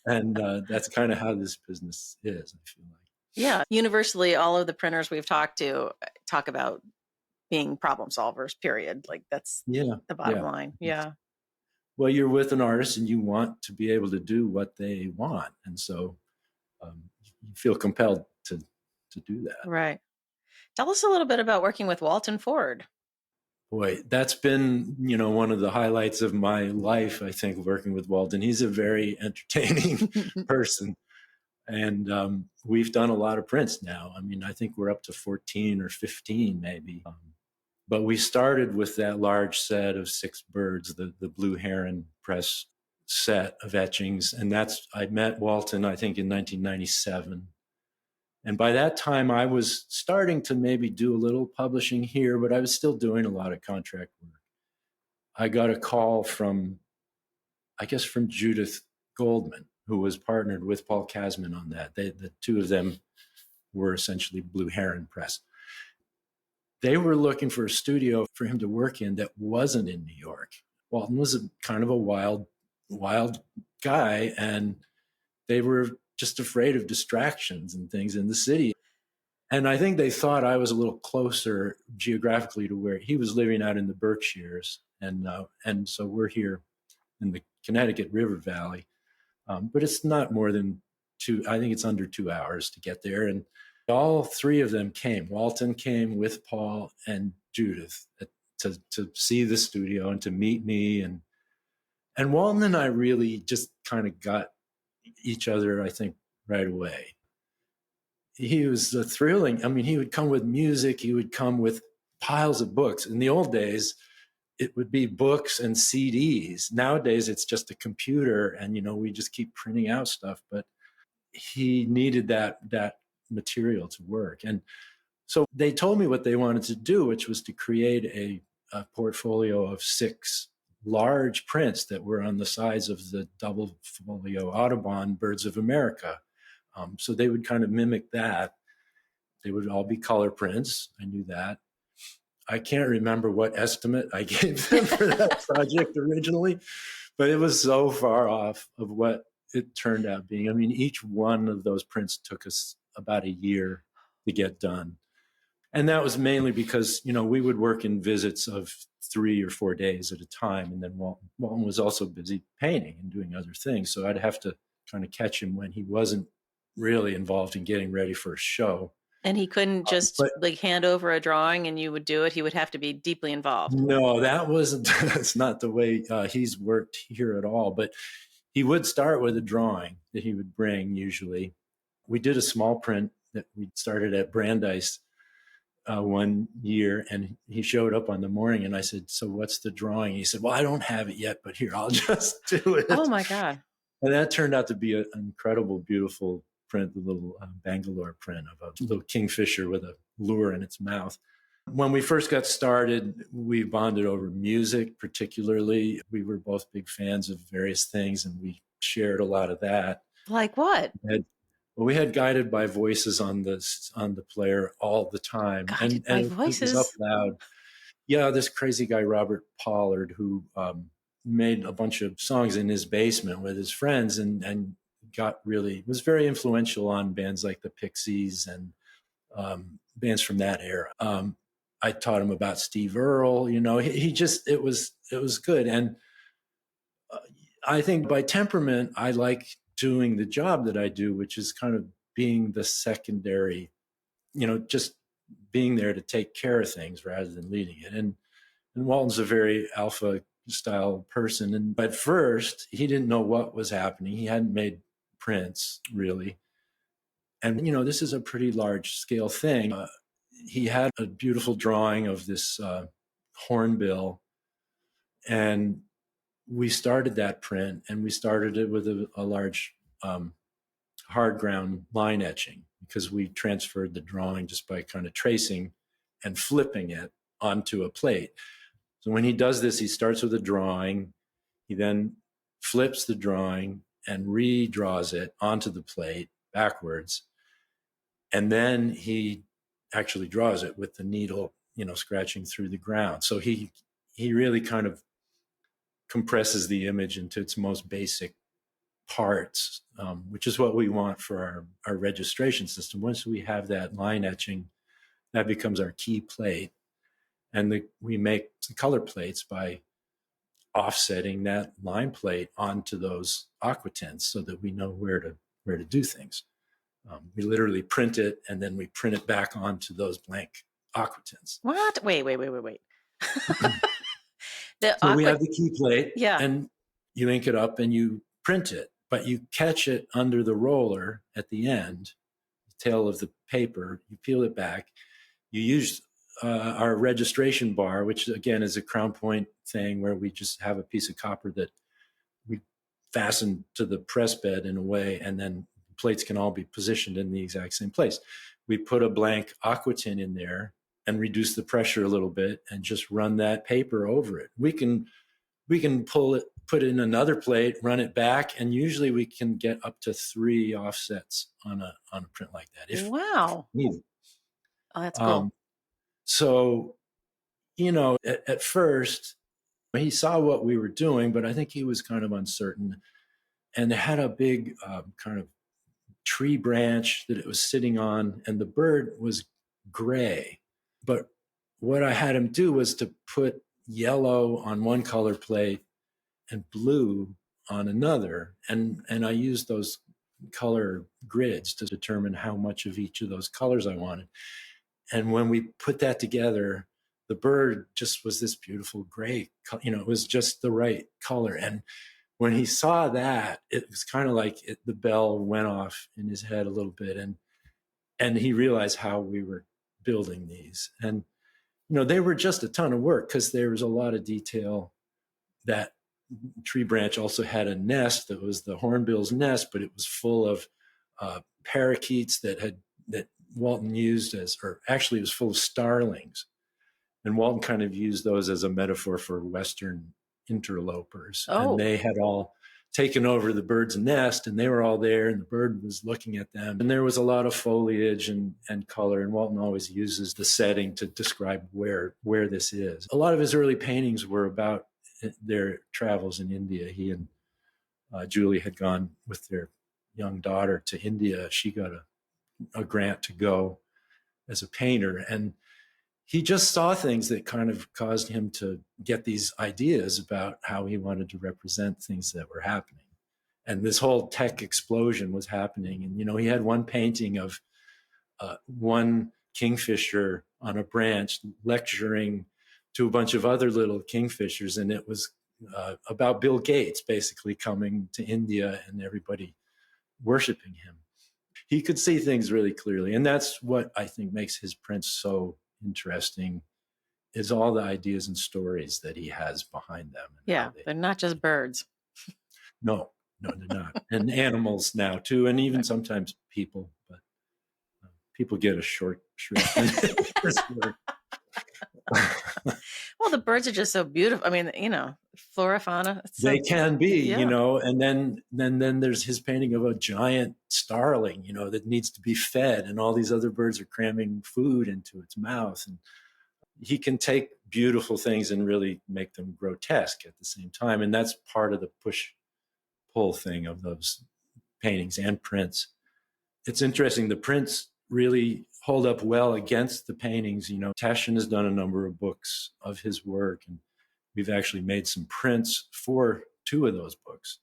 Speaker 2: And that's kind of how this business is, I feel like.
Speaker 1: Yeah. Universally, all of the printers we've talked to talk about being problem solvers, period. Like that's the bottom line. Yeah.
Speaker 2: Well, you're with an artist and you want to be able to do what they want. And so you feel compelled to do that.
Speaker 1: Right. Tell us a little bit about working with Walton Ford.
Speaker 2: Boy, that's been, one of the highlights of my life, I think, working with Walton. He's a very entertaining person. And we've done a lot of prints now. I mean, I think we're up to 14 or 15 maybe. But we started with that large set of 6 birds, the Blue Heron press set of etchings. And I met Walton, I think, in 1997. And by that time, I was starting to maybe do a little publishing here, but I was still doing a lot of contract work. I got a call from Judith Goldman, who was partnered with Paul Kasman on that. The two of them were essentially Blue Heron Press. They were looking for a studio for him to work in that wasn't in New York. Walton was kind of a wild guy, and they were just afraid of distractions and things in the city. And I think they thought I was a little closer geographically to where he was living out in the Berkshires. And so we're here in the Connecticut River Valley. But it's not more than I think it's under 2 hours to get there. And all 3 of them came. Walton came with Paul and Judith to see the studio and to meet me. And Walton and I really just kind of got each other, I think, right away. He was thrilling. I mean, he would come with music. He would come with piles of books. In the old days, it would be books and CDs. Nowadays, it's just a computer, and we just keep printing out stuff. But he needed that material to work, and so they told me what they wanted to do, which was to create a portfolio of 6 large prints that were on the size of the double folio Audubon Birds of America. So they would kind of mimic that. They would all be color prints. I knew that. I can't remember what estimate I gave them for that project originally, but it was so far off of what it turned out being. I mean, each one of those prints took us about a year to get done. And that was mainly because, we would work in visits of 3 or 4 days at a time. And then Walton was also busy painting and doing other things. So I'd have to kind of catch him when he wasn't really involved in getting ready for a show.
Speaker 1: And he couldn't just hand over a drawing and you would do it. He would have to be deeply involved.
Speaker 2: No, that's not the way he's worked here at all. But he would start with a drawing that he would bring usually. We did a small print that we started at Brandeis one year, and he showed up on the morning and I said, "So what's the drawing?" He said, "Well, I don't have it yet, but here, I'll just do it."
Speaker 1: Oh my God.
Speaker 2: And that turned out to be an incredible, beautiful print, the little Bangalore print of a little kingfisher with a lure in its mouth. When we first got started, we bonded over music, particularly. We were both big fans of various things, and we shared a lot of that.
Speaker 1: Like what?
Speaker 2: We had Guided by Voices on the player all the time.
Speaker 1: Guided by Voices?
Speaker 2: It was up loud. Yeah, this crazy guy, Robert Pollard, who made a bunch of songs in his basement with his friends and was very influential on bands like the Pixies and bands from that era. I taught him about Steve Earle. It was good. And I think by temperament, I like doing the job that I do, which is kind of being the secondary, just being there to take care of things rather than leading it. And Walton's a very alpha style person. But first, he didn't know what was happening. He hadn't made prints really. And, this is a pretty large scale thing. He had a beautiful drawing of this hornbill, and we started that print, and we started it with a large hard ground line etching, because we transferred the drawing just by kind of tracing and flipping it onto a plate. So when he does this, he starts with a drawing, he then flips the drawing and redraws it onto the plate backwards. And then he actually draws it with the needle, scratching through the ground. So he really kind of compresses the image into its most basic parts, which is what we want for our registration system. Once we have that line etching, that becomes our key plate. And we make color plates by offsetting that line plate onto those aqua tints so that we know where to do things. We literally print it, and then we print it back onto those blank aqua tints.
Speaker 1: What? Wait.
Speaker 2: So we have the key plate,
Speaker 1: yeah,
Speaker 2: and you ink it up and you print it, but you catch it under the roller at the end, the tail of the paper, you peel it back. You use our registration bar, which again is a crown point thing where we just have a piece of copper that we fasten to the press bed in a way, and then plates can all be positioned in the exact same place. We put a blank aqua tint in there and reduce the pressure a little bit and just run that paper over it. We can pull it, put it in another plate, run it back, and usually we can get up to 3 offsets on a print like that.
Speaker 1: Wow.
Speaker 2: If needed.
Speaker 1: Oh, that's cool.
Speaker 2: So, at first he saw what we were doing, but I think he was kind of uncertain, and it had a big kind of tree branch that it was sitting on, and the bird was gray. But what I had him do was to put yellow on one color plate and blue on another. And I used those color grids to determine how much of each of those colors I wanted. And when we put that together, the bird just was this beautiful gray, it was just the right color. And when he saw that, it was kind of like the bell went off in his head a little bit. And he realized how we were building these. And, they were just a ton of work because there was a lot of detail. That tree branch also had a nest that was the hornbill's nest, but it was full of parakeets that Walton used actually it was full of starlings. And Walton kind of used those as a metaphor for Western interlopers.
Speaker 1: Oh.
Speaker 2: And they had all taken over the bird's nest, and they were all there, and the bird was looking at them. And there was a lot of foliage and color, and Walton always uses the setting to describe where this is. A lot of his early paintings were about their travels in India. He and Julie had gone with their young daughter to India. She got a grant to go as a painter, and he just saw things that kind of caused him to get these ideas about how he wanted to represent things that were happening. And this whole tech explosion was happening. And, he had one painting of one kingfisher on a branch lecturing to a bunch of other little kingfishers. And it was about Bill Gates basically coming to India and everybody worshiping him. He could see things really clearly. And that's what I think makes his prints so interesting, is all the ideas and stories that he has behind them.
Speaker 1: Yeah, they're not just birds.
Speaker 2: No, they're not. And animals now too, and even sometimes people, but people get a short shrift.
Speaker 1: Well, the birds are just so beautiful. I mean, flora, fauna.
Speaker 2: They can be, and then there's his painting of a giant starling, that needs to be fed, and all these other birds are cramming food into its mouth. And he can take beautiful things and really make them grotesque at the same time. And that's part of the push-pull thing of those paintings and prints. It's interesting. The prints really hold up well against the paintings. Taschen has done a number of books of his work, and we've actually made some prints for 2 of those books,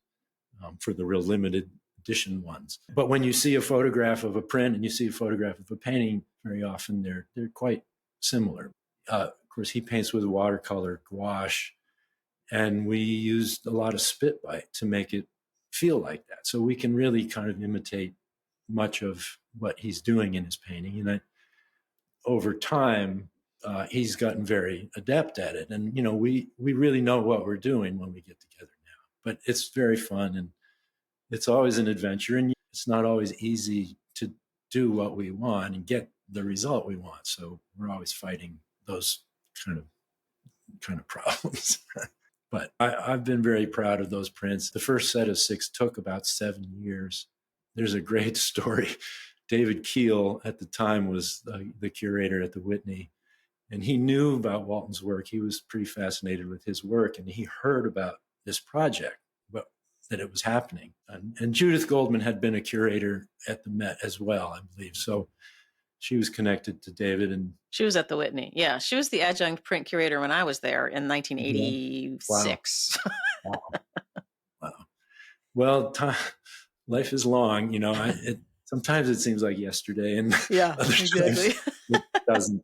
Speaker 2: for the real limited edition ones. But when you see a photograph of a print and you see a photograph of a painting, very often they're quite similar. Of course, he paints with watercolor gouache, and we used a lot of spit bite to make it feel like that. So we can really kind of imitate much of what he's doing in his painting. And over time, he's gotten very adept at it. And, we really know what we're doing when we get together now. But it's very fun, and it's always an adventure. And it's not always easy to do what we want and get the result we want. So we're always fighting those kind of problems. But I've been very proud of those prints. The first set of 6 took about 7 years. There's a great story. David Keel at the time was the curator at the Whitney, and he knew about Walton's work. He was pretty fascinated with his work, and he heard about this project, but that it was happening. And Judith Goldman had been a curator at the Met as well, I believe. So she was connected to David. And
Speaker 1: she was at the Whitney. Yeah, she was the adjunct print curator when I was there in 1986.
Speaker 2: Wow. Wow. Well, life is long, sometimes it seems like yesterday, and
Speaker 1: yeah,
Speaker 2: other
Speaker 1: exactly.
Speaker 2: times it doesn't.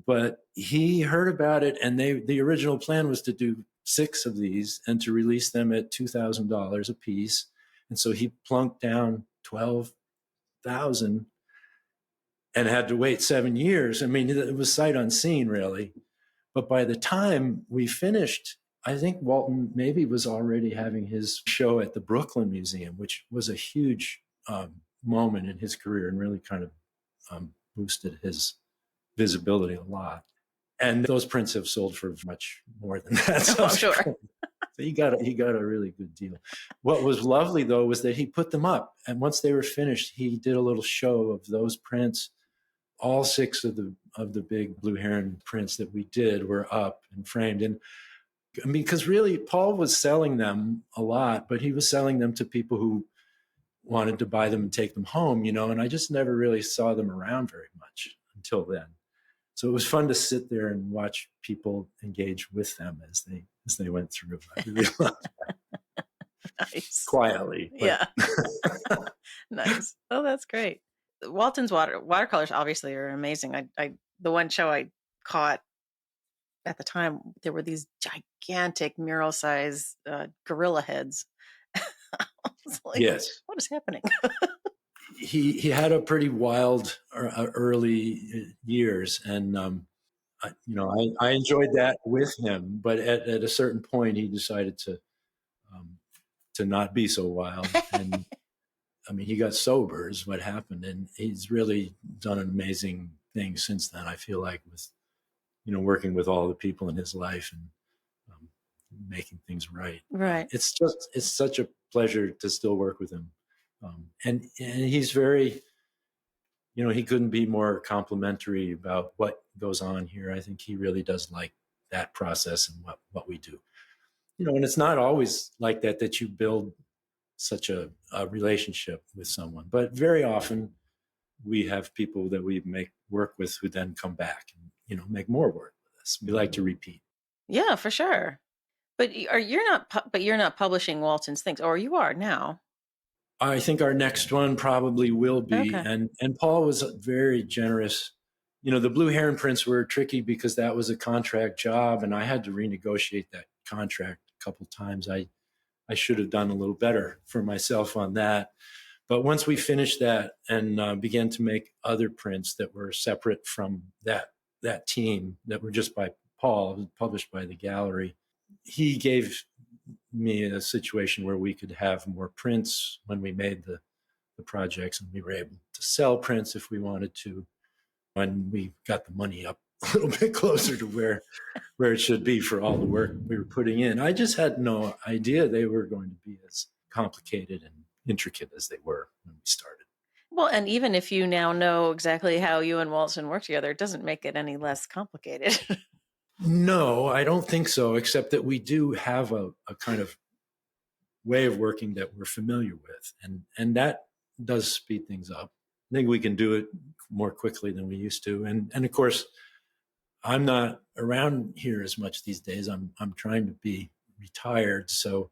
Speaker 2: But he heard about it, and the original plan was to do 6 of these and to release them at $2,000 a piece. And so he plunked down 12,000 and had to wait 7 years. I mean, it was sight unseen, really. But by the time we finished, I think Walton maybe was already having his show at the Brooklyn Museum, which was a huge moment in his career and really kind of boosted his visibility a lot. And those prints have sold for much more than that.
Speaker 1: Oh, I'm sure.
Speaker 2: So he got a really good deal. What was lovely, though, was that he put them up. And once they were finished, he did a little show of those prints. All 6 of the big Blue Heron prints that we did were up and framed. And I mean, because really, Paul was selling them a lot, but he was selling them to people who wanted to buy them and take them home, and I just never really saw them around very much until then. So it was fun to sit there and watch people engage with them as they went through. I really loved that.
Speaker 1: Nice.
Speaker 2: Quietly. But.
Speaker 1: Yeah. Nice. Oh, that's great. Walton's watercolors obviously are amazing. The one show I caught at the time, there were these gigantic mural size gorilla heads. I was like,
Speaker 2: yes.
Speaker 1: What is happening?
Speaker 2: He had a pretty wild early years, and I enjoyed that with him. But at a certain point, he decided to not be so wild, and I mean, he got sober is what happened, and he's really done an amazing thing since then. I feel like with working with all the people in his life and making things right.
Speaker 1: Right.
Speaker 2: It's such a pleasure to still work with him. And he's very, he couldn't be more complimentary about what goes on here. I think he really does like that process and what we do. And it's not always like that you build such a relationship with someone, but very often we have people that we make work with who then come back and, make more work with us. We like to repeat.
Speaker 1: Yeah, for sure. But you're not publishing Walton's things, or you are now?
Speaker 2: I think our next one probably will be.
Speaker 1: Okay.
Speaker 2: And Paul was very generous. The Blue Heron prints were tricky because that was a contract job, and I had to renegotiate that contract a couple times. I should have done a little better for myself on that. But once we finished that and began to make other prints that were separate from that team, that were just by Paul, published by the gallery, he gave me a situation where we could have more prints when we made the projects, and we were able to sell prints if we wanted to. When we got the money up a little bit closer to where it should be for all the work we were putting in. I just had no idea they were going to be as complicated and intricate as they were when we started.
Speaker 1: Well, and even if you now know exactly how you and Walton work together, it doesn't make it any less complicated.
Speaker 2: No, I don't think so, except that we do have a kind of way of working that we're familiar with. And that does speed things up. I think we can do it more quickly than we used to. And of course, I'm not around here as much these days. I'm trying to be retired. So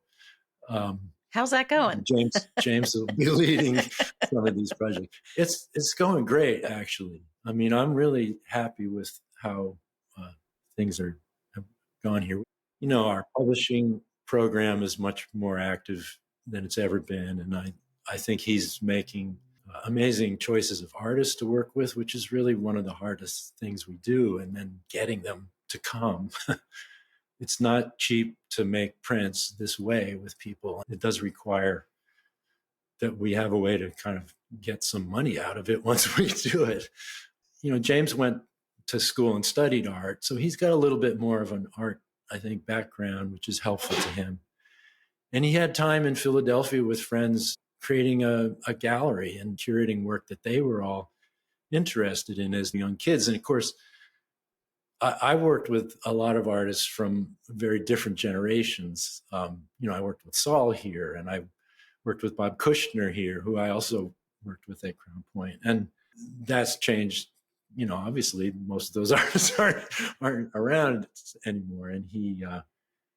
Speaker 1: how's that going?
Speaker 2: James will be leading some of these projects. It's going great, actually. I mean, I'm really happy with how things have gone here. Our publishing program is much more active than it's ever been, and I think he's making amazing choices of artists to work with, which is really one of the hardest things we do, and then getting them to come. It's not cheap to make prints this way with people. It does require that we have a way to kind of get some money out of it once we do it. James went to school and studied art, so he's got a little bit more of an art, I think, background, which is helpful to him. And he had time in Philadelphia with friends creating a gallery and curating work that they were all interested in as young kids. And of course, I worked with a lot of artists from very different generations. I worked with Saul here, and I worked with Bob Kushner here, who I also worked with at Crown Point. And that's changed. Obviously, most of those artists aren't around anymore. And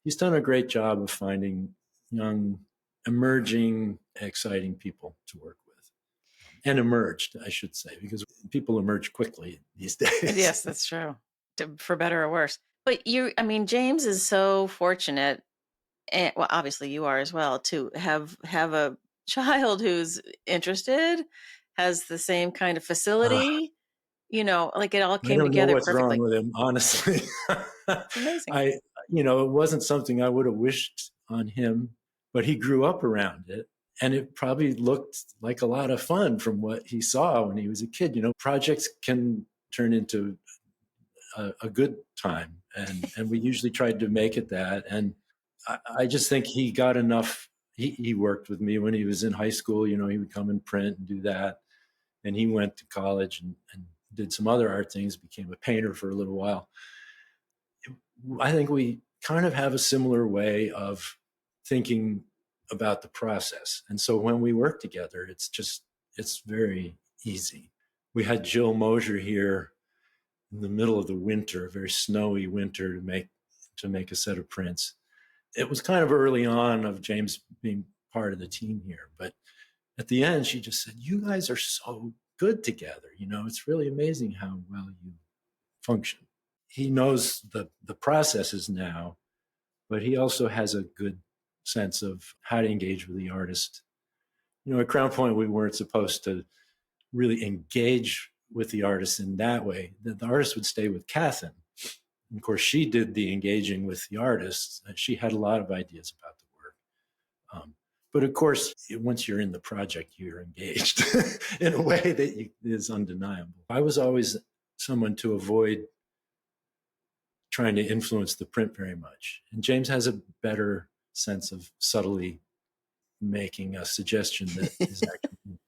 Speaker 2: he's done a great job of finding young, emerging, exciting people to work with. And emerged, I should say, because people emerge quickly these days.
Speaker 1: Yes, that's true. For better or worse. But James is so fortunate, and well, obviously you are as well, to have a child who's interested, has the same kind of facility. Like it all came
Speaker 2: I don't know
Speaker 1: together
Speaker 2: what's
Speaker 1: perfectly.
Speaker 2: wrong with him, honestly.
Speaker 1: It's amazing.
Speaker 2: It wasn't something I would have wished on him, but he grew up around it. And it probably looked like a lot of fun from what he saw when he was a kid. Projects can turn into a good time. And we usually tried to make it that. And I just think he got enough. He worked with me when he was in high school. He would come and print and do that. And he went to college and did some other art things, became a painter for a little while. I think we kind of have a similar way of thinking about the process. And so when we work together, it's very easy. We had Jill Mosier here in the middle of the winter, a very snowy winter, to make a set of prints. It was kind of early on of James being part of the team here, but at the end, she just said, "You guys are so good together. It's really amazing how well you function." He knows the processes now, but he also has a good sense of how to engage with the artist. At Crown Point, we weren't supposed to really engage with the artist in that way. The artist would stay with Catherine. And of course, she did the engaging with the artists. She had a lot of ideas about the work. But of course, once you're in the project, you're engaged in a way that is undeniable. I was always someone to avoid trying to influence the print very much. And James has a better sense of subtly making a suggestion that is actually,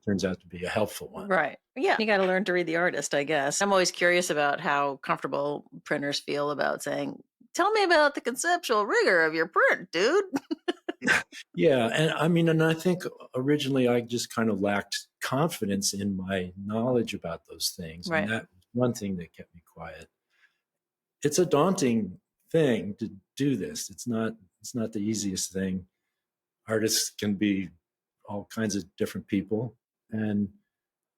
Speaker 2: turns out to be a helpful one.
Speaker 1: Right. Yeah. You got to learn to read the artist, I guess. I'm always curious about how comfortable printers feel about saying, "Tell me about the conceptual rigor of your print, dude."
Speaker 2: Yeah. And I think originally I just kind of lacked confidence in my knowledge about those things.
Speaker 1: Right.
Speaker 2: And that was one thing that kept me quiet. It's a daunting thing to do this. It's not the easiest thing. Artists can be all kinds of different people. And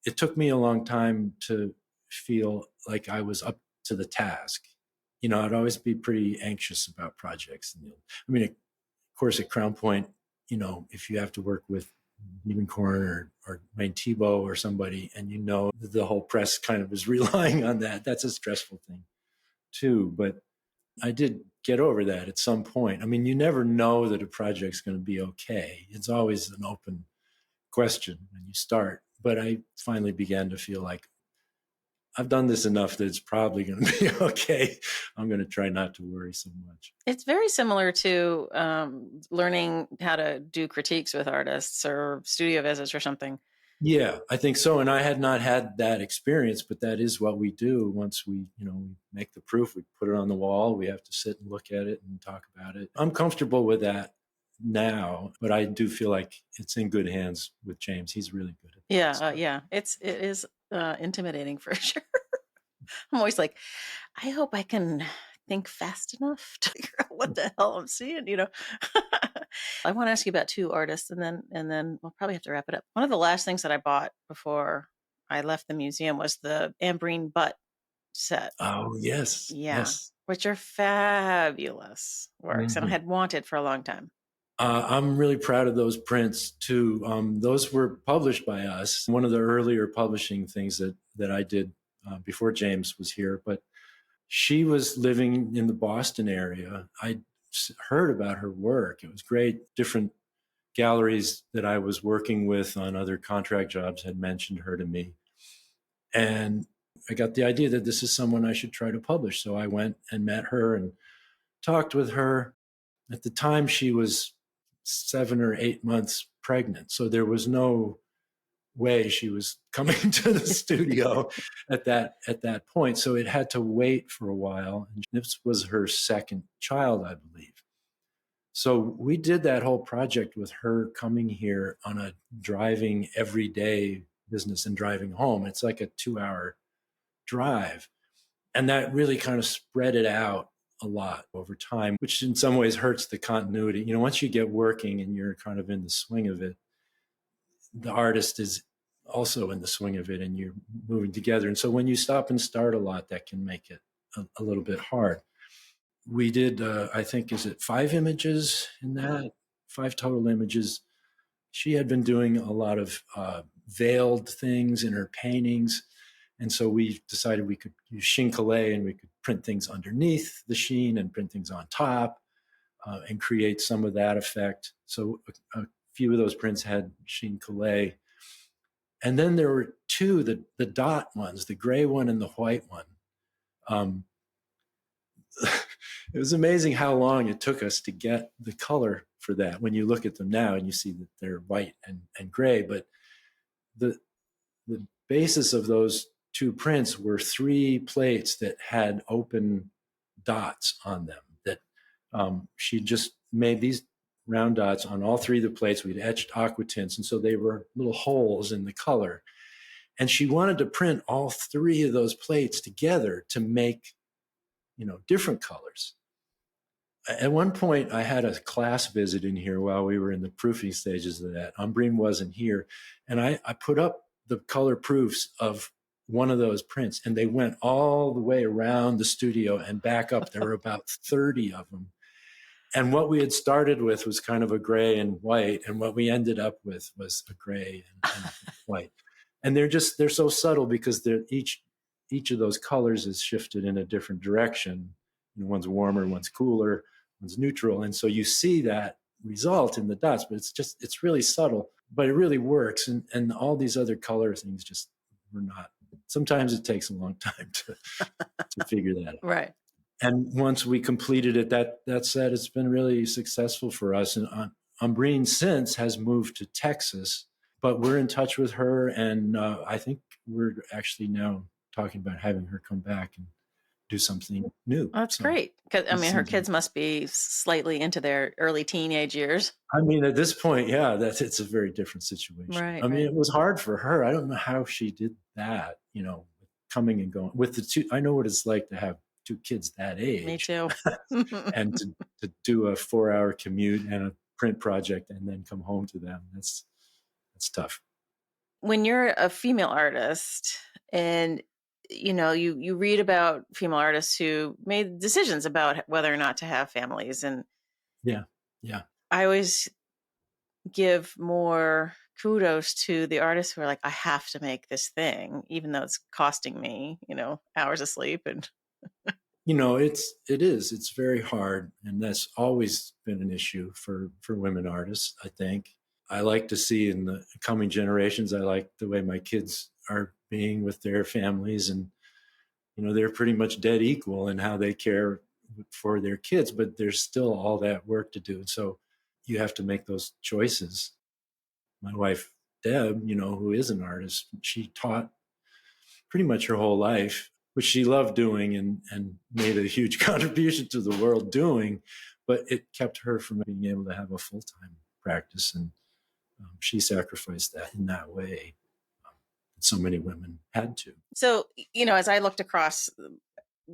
Speaker 2: it took me a long time to feel like I was up to the task. I'd always be pretty anxious about projects. Of course, at Crown Point, if you have to work with Stephen Korn or Wayne Thiebaud or somebody, and the whole press kind of is relying on that, that's a stressful thing too. But I did get over that at some point. You never know that a project's going to be okay. It's always an open question when you start. But I finally began to feel like I've done this enough that it's probably going to be okay. I'm going to try not to worry so much.
Speaker 1: It's very similar to learning how to do critiques with artists or studio visits or something.
Speaker 2: Yeah, I think so. And I had not had that experience, but that is what we do. Once we make the proof, we put it on the wall. We have to sit and look at it and talk about it. I'm comfortable with that now, but I do feel like it's in good hands with James. He's really good at that.
Speaker 1: Yeah. It is intimidating for sure. I'm always like, I hope I can think fast enough to figure out what the hell I'm seeing, I want to ask you about two artists and then we'll probably have to wrap it up. One of the last things that I bought before I left the museum was the Ambrine Butt set.
Speaker 2: Oh, yes.
Speaker 1: Yeah.
Speaker 2: Yes.
Speaker 1: Which are fabulous works and I had wanted for a long time.
Speaker 2: I'm really proud of those prints too. Those were published by us. One of the earlier publishing things that I did before James was here, but she was living in the Boston area. I heard about her work. It was great, different galleries that I was working with on other contract jobs had mentioned her to me. And I got the idea that this is someone I should try to publish. So I went and met her and talked with her. At the time, she was 7 or 8 months pregnant. So there was no way she was coming to the studio at that point. So it had to wait for a while. And this was her second child, I believe. So we did that whole project with her coming here on a driving everyday business and driving home. It's like a 2-hour drive. And that really kind of spread it out a lot over time, which in some ways hurts the continuity. You know, once you get working and you're kind of in the swing of it, the artist is also in the swing of it and you're moving together. And so when you stop and start a lot, that can make it a little bit hard. We did, I think, is it 5 images in that? 5 total images. She had been doing a lot of veiled things in her paintings. And so we decided we could use sheen calais and we could print things underneath the sheen and print things on top and create some of that effect. So a few of those prints had sheen calais. And then there were 2, the dot ones, the gray one and the white one. It was amazing how long it took us to get the color for that. When you look at them now and you see that they're white and gray, but the basis of those 2 prints were 3 plates that had open dots on them that she just made these round dots on all 3 of the plates. We'd etched aqua tints, and so they were little holes in the color. And she wanted to print all 3 of those plates together to make, different colors. At one point, I had a class visit in here while we were in the proofing stages of that. Umbreen wasn't here. And I put up the color proofs of one of those prints, and they went all the way around the studio and back up. There were about 30 of them. And what we had started with was kind of a gray and white. And what we ended up with was a gray and white. And they're so subtle because each of those colors is shifted in a different direction. One's warmer, one's cooler, one's neutral. And so you see that result in the dots, but it's really subtle, but it really works. And all these other color things just were not. Sometimes it takes a long time to figure that out.
Speaker 1: Right.
Speaker 2: And once we completed it, that said, it's been really successful for us. And Umbreen since has moved to Texas, but we're in touch with her. And I think we're actually now talking about having her come back and do something new.
Speaker 1: That's great. Because her kids must be slightly into their early teenage years.
Speaker 2: At this point, yeah, it's a very different situation.
Speaker 1: Right.
Speaker 2: It was hard for her. I don't know how she did that, coming and going with the 2. I know what it's like to have 2 kids that age.
Speaker 1: Me too.
Speaker 2: And to do a 4-hour commute and a print project and then come home to them. That's tough.
Speaker 1: When you're a female artist and you read about female artists who made decisions about whether or not to have families. And
Speaker 2: yeah.
Speaker 1: I always give more kudos to the artists who are like, I have to make this thing, even though it's costing me, hours of sleep. And
Speaker 2: it's very hard. And that's always been an issue for women artists, I think. I like to see in the coming generations, I like the way my kids are being with their families, and they're pretty much dead equal in how they care for their kids, but there's still all that work to do. So you have to make those choices. My wife Deb, who is an artist, she taught pretty much her whole life, which she loved doing and made a huge contribution to the world doing, but it kept her from being able to have a full-time practice, and she sacrificed that in that way. So many women had to.
Speaker 1: So, as I looked across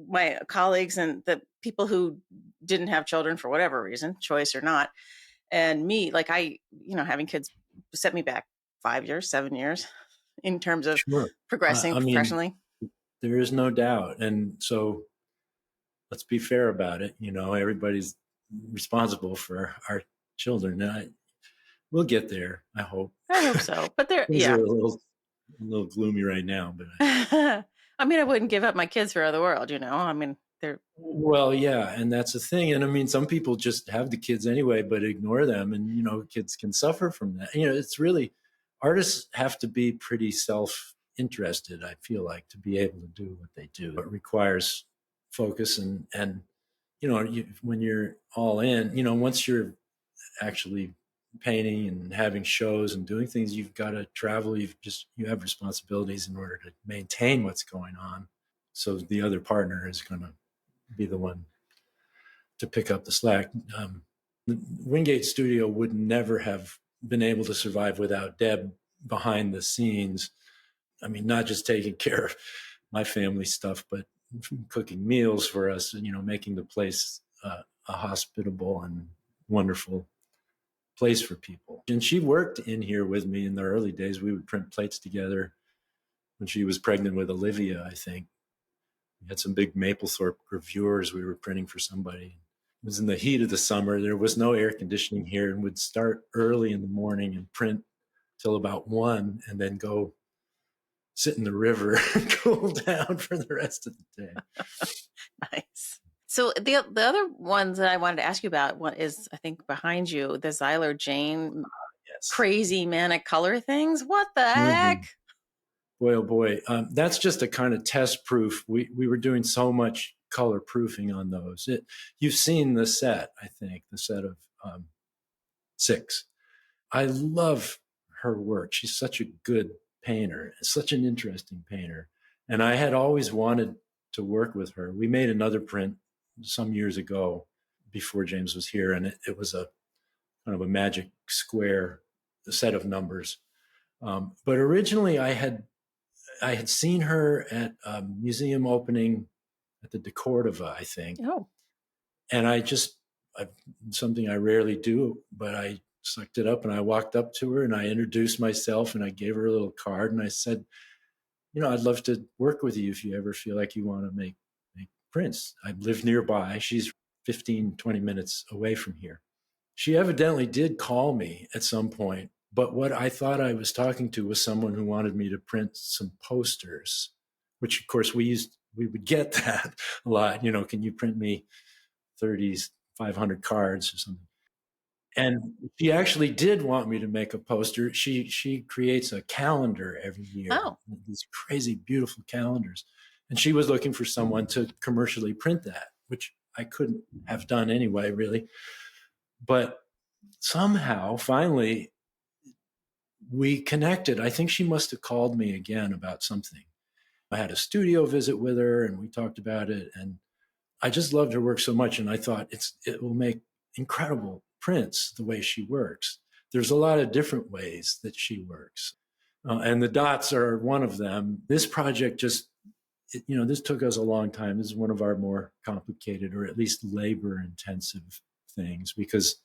Speaker 1: my colleagues and the people who didn't have children for whatever reason, choice or not, and me, like having kids set me back 5 years, 7 years in terms of progressing professionally.
Speaker 2: There is no doubt. And so let's be fair about it. Everybody's responsible for our children. We'll get there, I hope.
Speaker 1: I hope so. But they're
Speaker 2: a little gloomy right now, but
Speaker 1: I wouldn't give up my kids for the world,
Speaker 2: Well, yeah, and that's the thing. And I mean, some people just have the kids anyway, but ignore them, and kids can suffer from that. It's really artists have to be pretty self-interested, I feel like, to be able to do what they do. It requires focus and when you're all in, once you're actually painting and having shows and doing things, you've got to travel. You have responsibilities in order to maintain what's going on. So the other partner is going to be the one to pick up the slack. The Wingate Studio would never have been able to survive without Deb behind the scenes. I mean, not just taking care of my family stuff, but cooking meals for us, making the place a hospitable and wonderful place for people. And she worked in here with me in the early days. We would print plates together when she was pregnant with Olivia, I think. We had some big Maplethorpe gravures we were printing for somebody. It was in the heat of the summer. There was no air conditioning here, and would start early in the morning and print till about 1 and then go sit in the river and cool down for the rest of the day.
Speaker 1: Nice. So the other ones that I wanted to ask you about, one is, I think, behind you, the Xyler Jane crazy manic color things. What the heck?
Speaker 2: Boy, oh boy. That's just a kind of test proof. We were doing so much color proofing on those. You've seen the set, I think, the set of 6. I love her work. She's such a good painter, such an interesting painter. And I had always wanted to work with her. We made another print some years ago before James was here, and it was a kind of a magic square set of numbers. But originally I had seen her at a museum opening at the De Cordova, I think.
Speaker 1: Oh.
Speaker 2: And something I rarely do, but I sucked it up and I walked up to her and I introduced myself and I gave her a little card and I said, I'd love to work with you if you ever feel like you want to make prints. I live nearby. She's 15, 20 minutes away from here. She evidently did call me at some point, but what I thought I was talking to was someone who wanted me to print some posters, which of course we would get that a lot. Can you print me 500 cards or something? And she actually did want me to make a poster. She creates a calendar every year.
Speaker 1: Oh.
Speaker 2: These crazy, beautiful calendars. And she was looking for someone to commercially print that, which I couldn't have done anyway, really. But somehow, finally, we connected. I think she must have called me again about something. I had a studio visit with her and we talked about it. And I just loved her work so much. And I thought it will make incredible prints the way she works. There's a lot of different ways that she works. And the dots are one of them. This project this took us a long time. This is one of our more complicated, or at least labor intensive things, because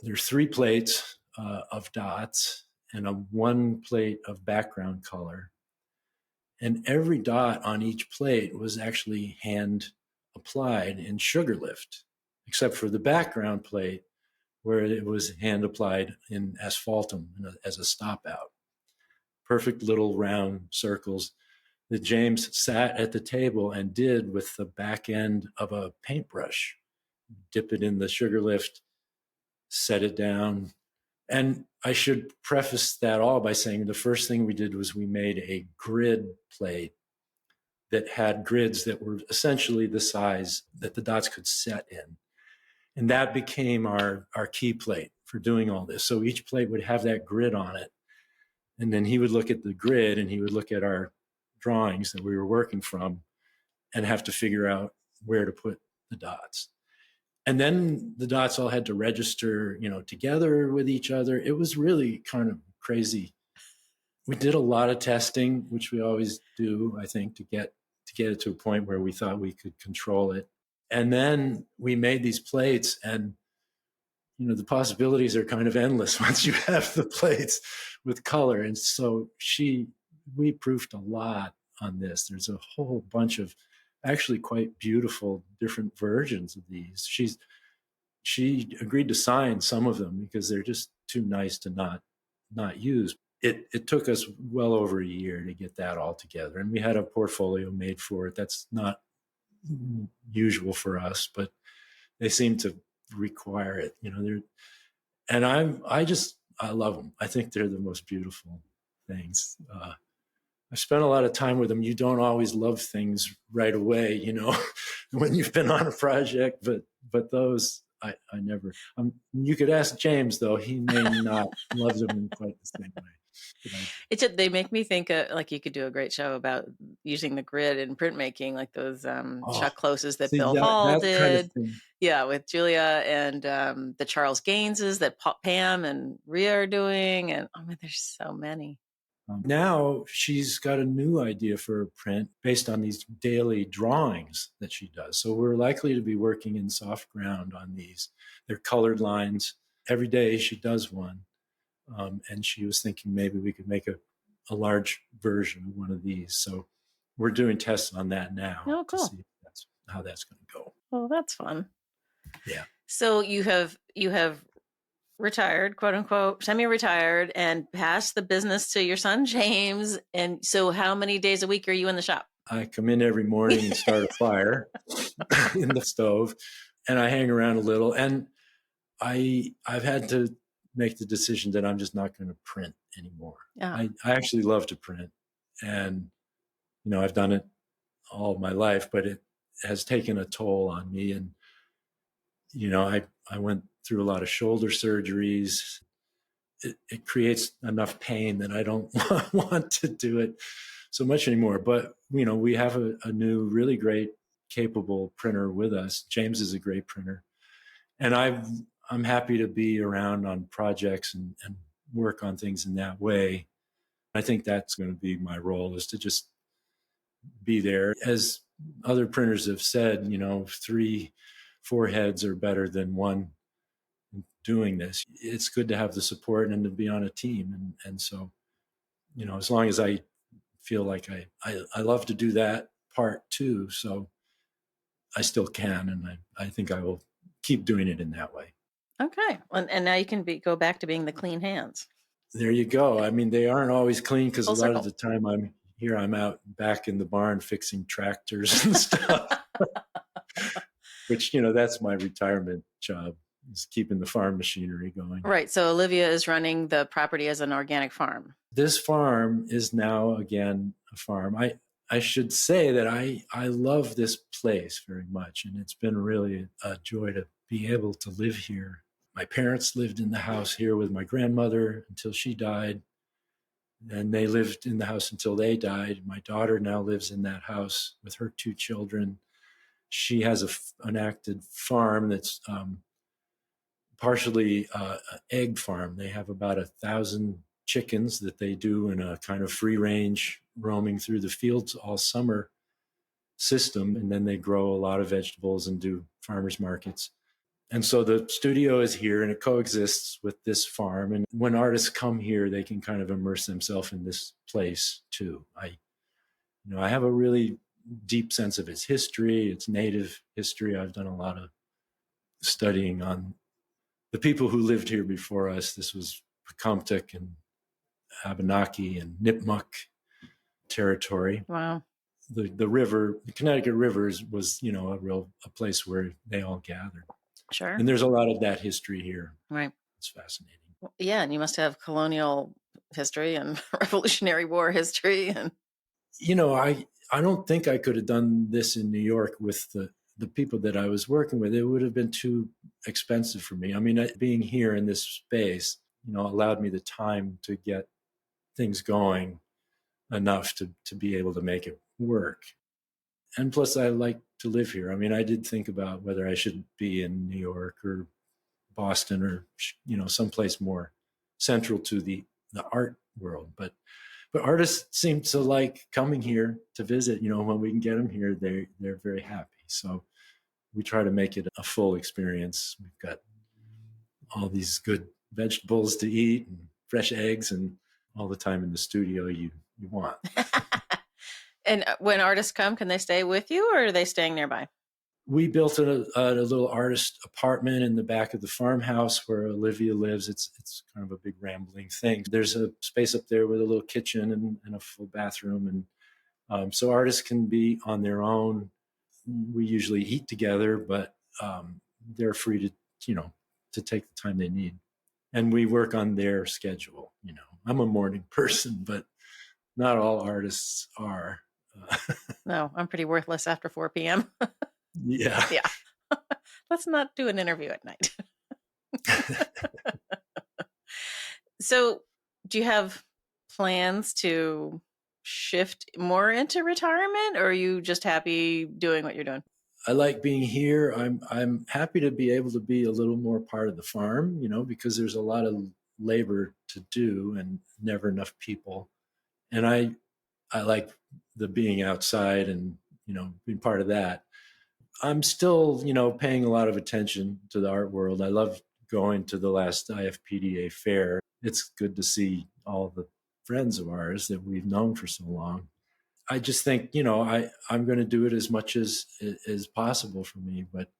Speaker 2: there are 3 plates of dots and 1 plate of background color. And every dot on each plate was actually hand applied in sugar lift, except for the background plate where it was hand applied in asphaltum as a stop out. Perfect little round circles that James sat at the table and did with the back end of a paintbrush. Dip it in the sugar lift, set it down. And I should preface that all by saying the first thing we did was we made a grid plate that had grids that were essentially the size that the dots could set in. And that became our key plate for doing all this. So each plate would have that grid on it. And then he would look at the grid and he would look at our drawings that we were working from and have to figure out where to put the dots. And then the dots all had to register, together with each other. It was really kind of crazy. We did a lot of testing, which we always do, I think, to get it to a point where we thought we could control it. And then we made these plates, and the possibilities are kind of endless once you have the plates with color. And so we proofed a lot on this. There's a whole bunch of actually quite beautiful different versions of these. She agreed to sign some of them because they're just too nice to not use. It took us well over a year to get that all together, and we had a portfolio made for it. That's not usual for us, but they seem to require it. And I love them. I think they're the most beautiful things. I spent a lot of time with them. You don't always love things right away, when you've been on a project, but those I never. You could ask James though; he may not love them in quite the same way.
Speaker 1: They make me think like you could do a great show about using the grid in printmaking, like those Chuck Closes that Bill Hall
Speaker 2: that
Speaker 1: did.
Speaker 2: Kind of thing.
Speaker 1: Yeah, with Julia and the Charles Gaineses that Pam and Rhea are doing, and there's so many.
Speaker 2: Now she's got a new idea for a print based on these daily drawings that she does. So we're likely to be working in soft ground on these. They're colored lines. Every day she does one. And she was thinking maybe we could make a large version of one of these. So we're doing tests on that now.
Speaker 1: Oh, cool.
Speaker 2: To see how that's going to go.
Speaker 1: Well, that's fun.
Speaker 2: Yeah.
Speaker 1: So you have retired, quote unquote, semi-retired, and passed the business to your son, James. And so how many days a week are you in the shop?
Speaker 2: I come in every morning and start a fire in the stove, and I hang around a little. And I've had to make the decision that I'm just not going to print anymore.
Speaker 1: Yeah.
Speaker 2: I actually love to print, and I've done it all my life, but it has taken a toll on me. And I went through a lot of shoulder surgeries. It creates enough pain that I don't want to do it so much anymore. But we have a new, really great, capable printer with us. James is a great printer, and I'm happy to be around on projects and work on things in that way. I think that's going to be my role, is to just be there. As other printers have said, 3-4 heads are better than one doing this. It's good to have the support and to be on a team. And so, as long as I feel like I love to do that part too. So I still can. And I think I will keep doing it in that way.
Speaker 1: Okay. And now you can go back to being the clean hands.
Speaker 2: There you go. I mean, they aren't always clean because a lot of the time I'm out back in the barn fixing tractors and stuff, which, that's my retirement job, is keeping the farm machinery going.
Speaker 1: Right. So Olivia is running the property as an organic farm.
Speaker 2: This farm is now, again, a farm. I should say that I love this place very much, and it's been really a joy to be able to live here. My parents lived in the house here with my grandmother until she died, and they lived in the house until they died. My daughter now lives in that house with her 2 children. She has an active farm that's partially an egg farm. They have about 1,000 chickens that they do in a kind of free range, roaming through the fields all summer system. And then they grow a lot of vegetables and do farmers markets. And so the studio is here, and it coexists with this farm. And when artists come here, they can kind of immerse themselves in this place too. I have a really deep sense of its history, its native history. I've done a lot of studying on the people who lived here before us. This was Pecomtuck and Abenaki and Nipmuc territory.
Speaker 1: Wow.
Speaker 2: The river, the Connecticut River, was, a place where they all gathered.
Speaker 1: Sure.
Speaker 2: And there's a lot of that history here.
Speaker 1: Right.
Speaker 2: It's fascinating.
Speaker 1: Yeah, and you must have colonial history and Revolutionary War history. And
Speaker 2: I don't think I could have done this in New York with the people that I was working with. It would have been too expensive for me. I mean, being here in this space, allowed me the time to get things going enough to be able to make it work. And plus, I like to live here. I mean, I did think about whether I should be in New York or Boston or, someplace more central to the art world. But artists seem to like coming here to visit. When we can get them here, they're very happy. So we try to make it a full experience. We've got all these good vegetables to eat and fresh eggs and all the time in the studio you want.
Speaker 1: And when artists come, can they stay with you, or are they staying nearby?
Speaker 2: We built a little artist apartment in the back of the farmhouse where Olivia lives. It's kind of a big rambling thing. There's a space up there with a little kitchen and a full bathroom. And so artists can be on their own. we usually eat together, but they're free to, to take the time they need. And we work on their schedule. I'm a morning person, but not all artists are.
Speaker 1: No, I'm pretty worthless after 4 p.m.
Speaker 2: Yeah.
Speaker 1: Yeah. Let's not do an interview at night. So do you have plans to shift more into retirement, or are you just happy doing what you're doing?
Speaker 2: I like being here. I'm happy to be able to be a little more part of the farm, because there's a lot of labor to do and never enough people. And I like the being outside and, being part of that. I'm still, paying a lot of attention to the art world. I love going to the last IFPDA fair. It's good to see all the friends of ours that we've known for so long. I just think, I'm going to do it as much as possible for me. But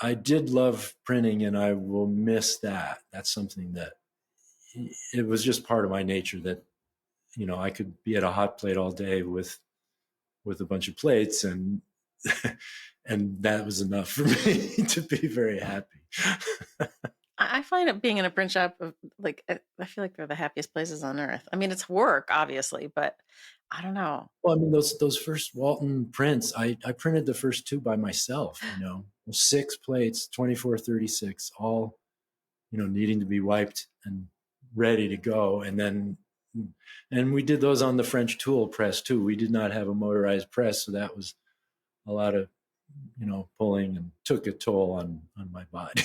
Speaker 2: I did love printing, and I will miss that. That's something that it was just part of my nature that, I could be at a hot plate all day with a bunch of plates, and and that was enough for me to be very happy.
Speaker 1: I find it being in a print shop, like, I feel like they're the happiest places on earth. I mean, it's work, obviously, but I don't know.
Speaker 2: Well, I mean, those first Walton prints, I printed the first two by myself, 6 plates, 24-36, all, needing to be wiped and ready to go. And we did those on the French tool press too. We did not have a motorized press, so that was a lot of, pulling, and took a toll on my body.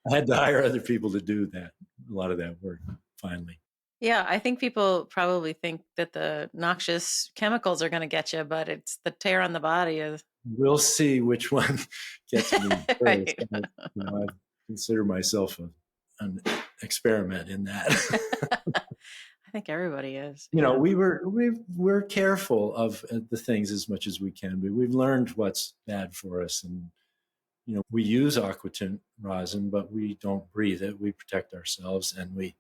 Speaker 2: I had to hire other people to do that, a lot of that work, finally.
Speaker 1: Yeah, I think people probably think that the noxious chemicals are going to get you, but it's the tear on the body.
Speaker 2: We'll see which one gets me first.
Speaker 1: Right.
Speaker 2: I consider myself an experiment in that.
Speaker 1: I think everybody is.
Speaker 2: We're careful of the things as much as we can, but we've learned what's bad for us. And, we use aquatint rosin, but we don't breathe it. We protect ourselves, and we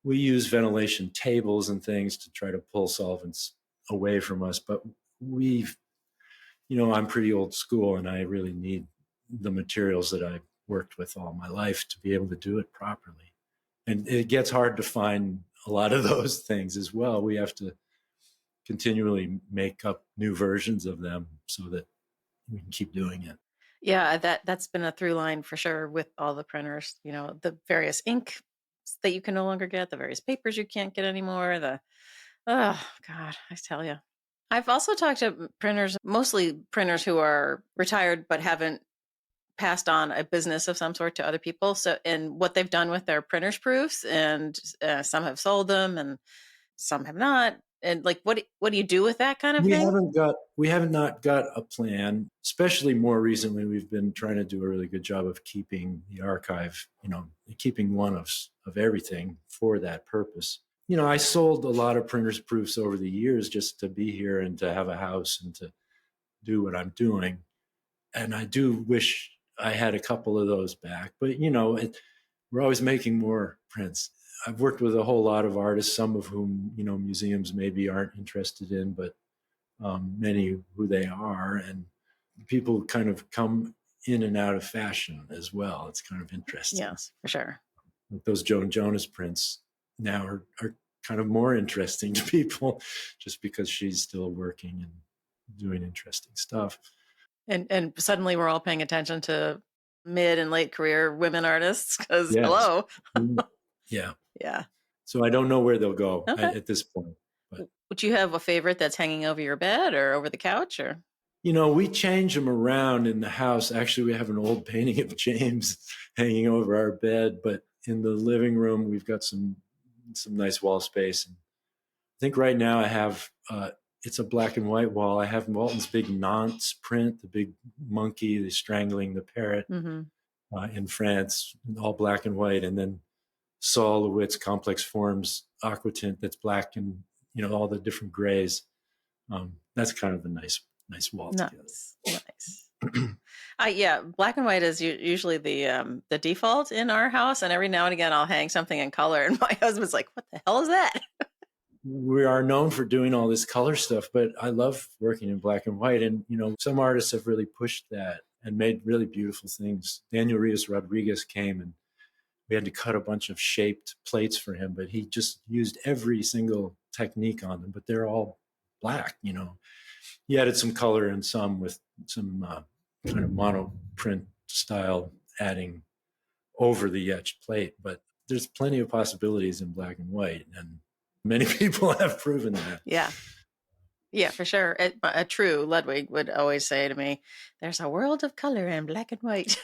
Speaker 2: use ventilation tables and things to try to pull solvents away from us. But I'm pretty old school, and I really need the materials that I've worked with all my life to be able to do it properly. And it gets hard to find a lot of those things as well. We have to continually make up new versions of them so that we can keep doing it.
Speaker 1: Yeah, that's been a through line for sure with all the printers, the various ink that you can no longer get, the various papers you can't get anymore, oh God, I tell you. I've also talked to printers, mostly printers who are retired but haven't passed on a business of some sort to other people. So, and what they've done with their printers proofs, and some have sold them and some have not. And like, what do you do with that kind of thing?
Speaker 2: We have not got a plan. Especially more recently, we've been trying to do a really good job of keeping the archive, keeping one of everything for that purpose. I sold a lot of printers proofs over the years just to be here and to have a house and to do what I'm doing. And I do wish I had a couple of those back, but we're always making more prints. I've worked with a whole lot of artists, some of whom, museums maybe aren't interested in, but many who they are. And people kind of come in and out of fashion as well. It's kind of interesting.
Speaker 1: Yes, for sure.
Speaker 2: Like those Joan Jonas prints now are kind of more interesting to people just because she's still working and doing interesting stuff.
Speaker 1: And suddenly we're all paying attention to mid and late career women artists because
Speaker 2: Yes.
Speaker 1: hello.
Speaker 2: Yeah.
Speaker 1: Yeah.
Speaker 2: So I don't know where they'll go at this point. But
Speaker 1: would you have a favorite that's hanging over your bed or over the couch, or?
Speaker 2: We change them around in the house. Actually, we have an old painting of James hanging over our bed, but in the living room, we've got some nice wall space. And I think right now I have, it's a black and white wall. I have Walton's big Nantes print, the big monkey, the strangling the parrot in France, all black and white. And then Saul LeWitt's Complex Forms aquatint that's black and, all the different grays. That's kind of a nice wall together.
Speaker 1: Nice. Yeah, black and white is usually the default in our house, and every now and again I'll hang something in color, and my husband's like, "What the hell is that?"
Speaker 2: we are known for doing all this color stuff, but I love working in black and white. And, some artists have really pushed that and made really beautiful things. Daniel Rios Rodriguez came and we had to cut a bunch of shaped plates for him, but he just used every single technique on them, but they're all black. He added some color and some with some kind of mono print style adding over the etched plate, but there's plenty of possibilities in black and white, and many people have proven that.
Speaker 1: Yeah, for sure. A true Ludwig would always say to me, "There's a world of color in black and white."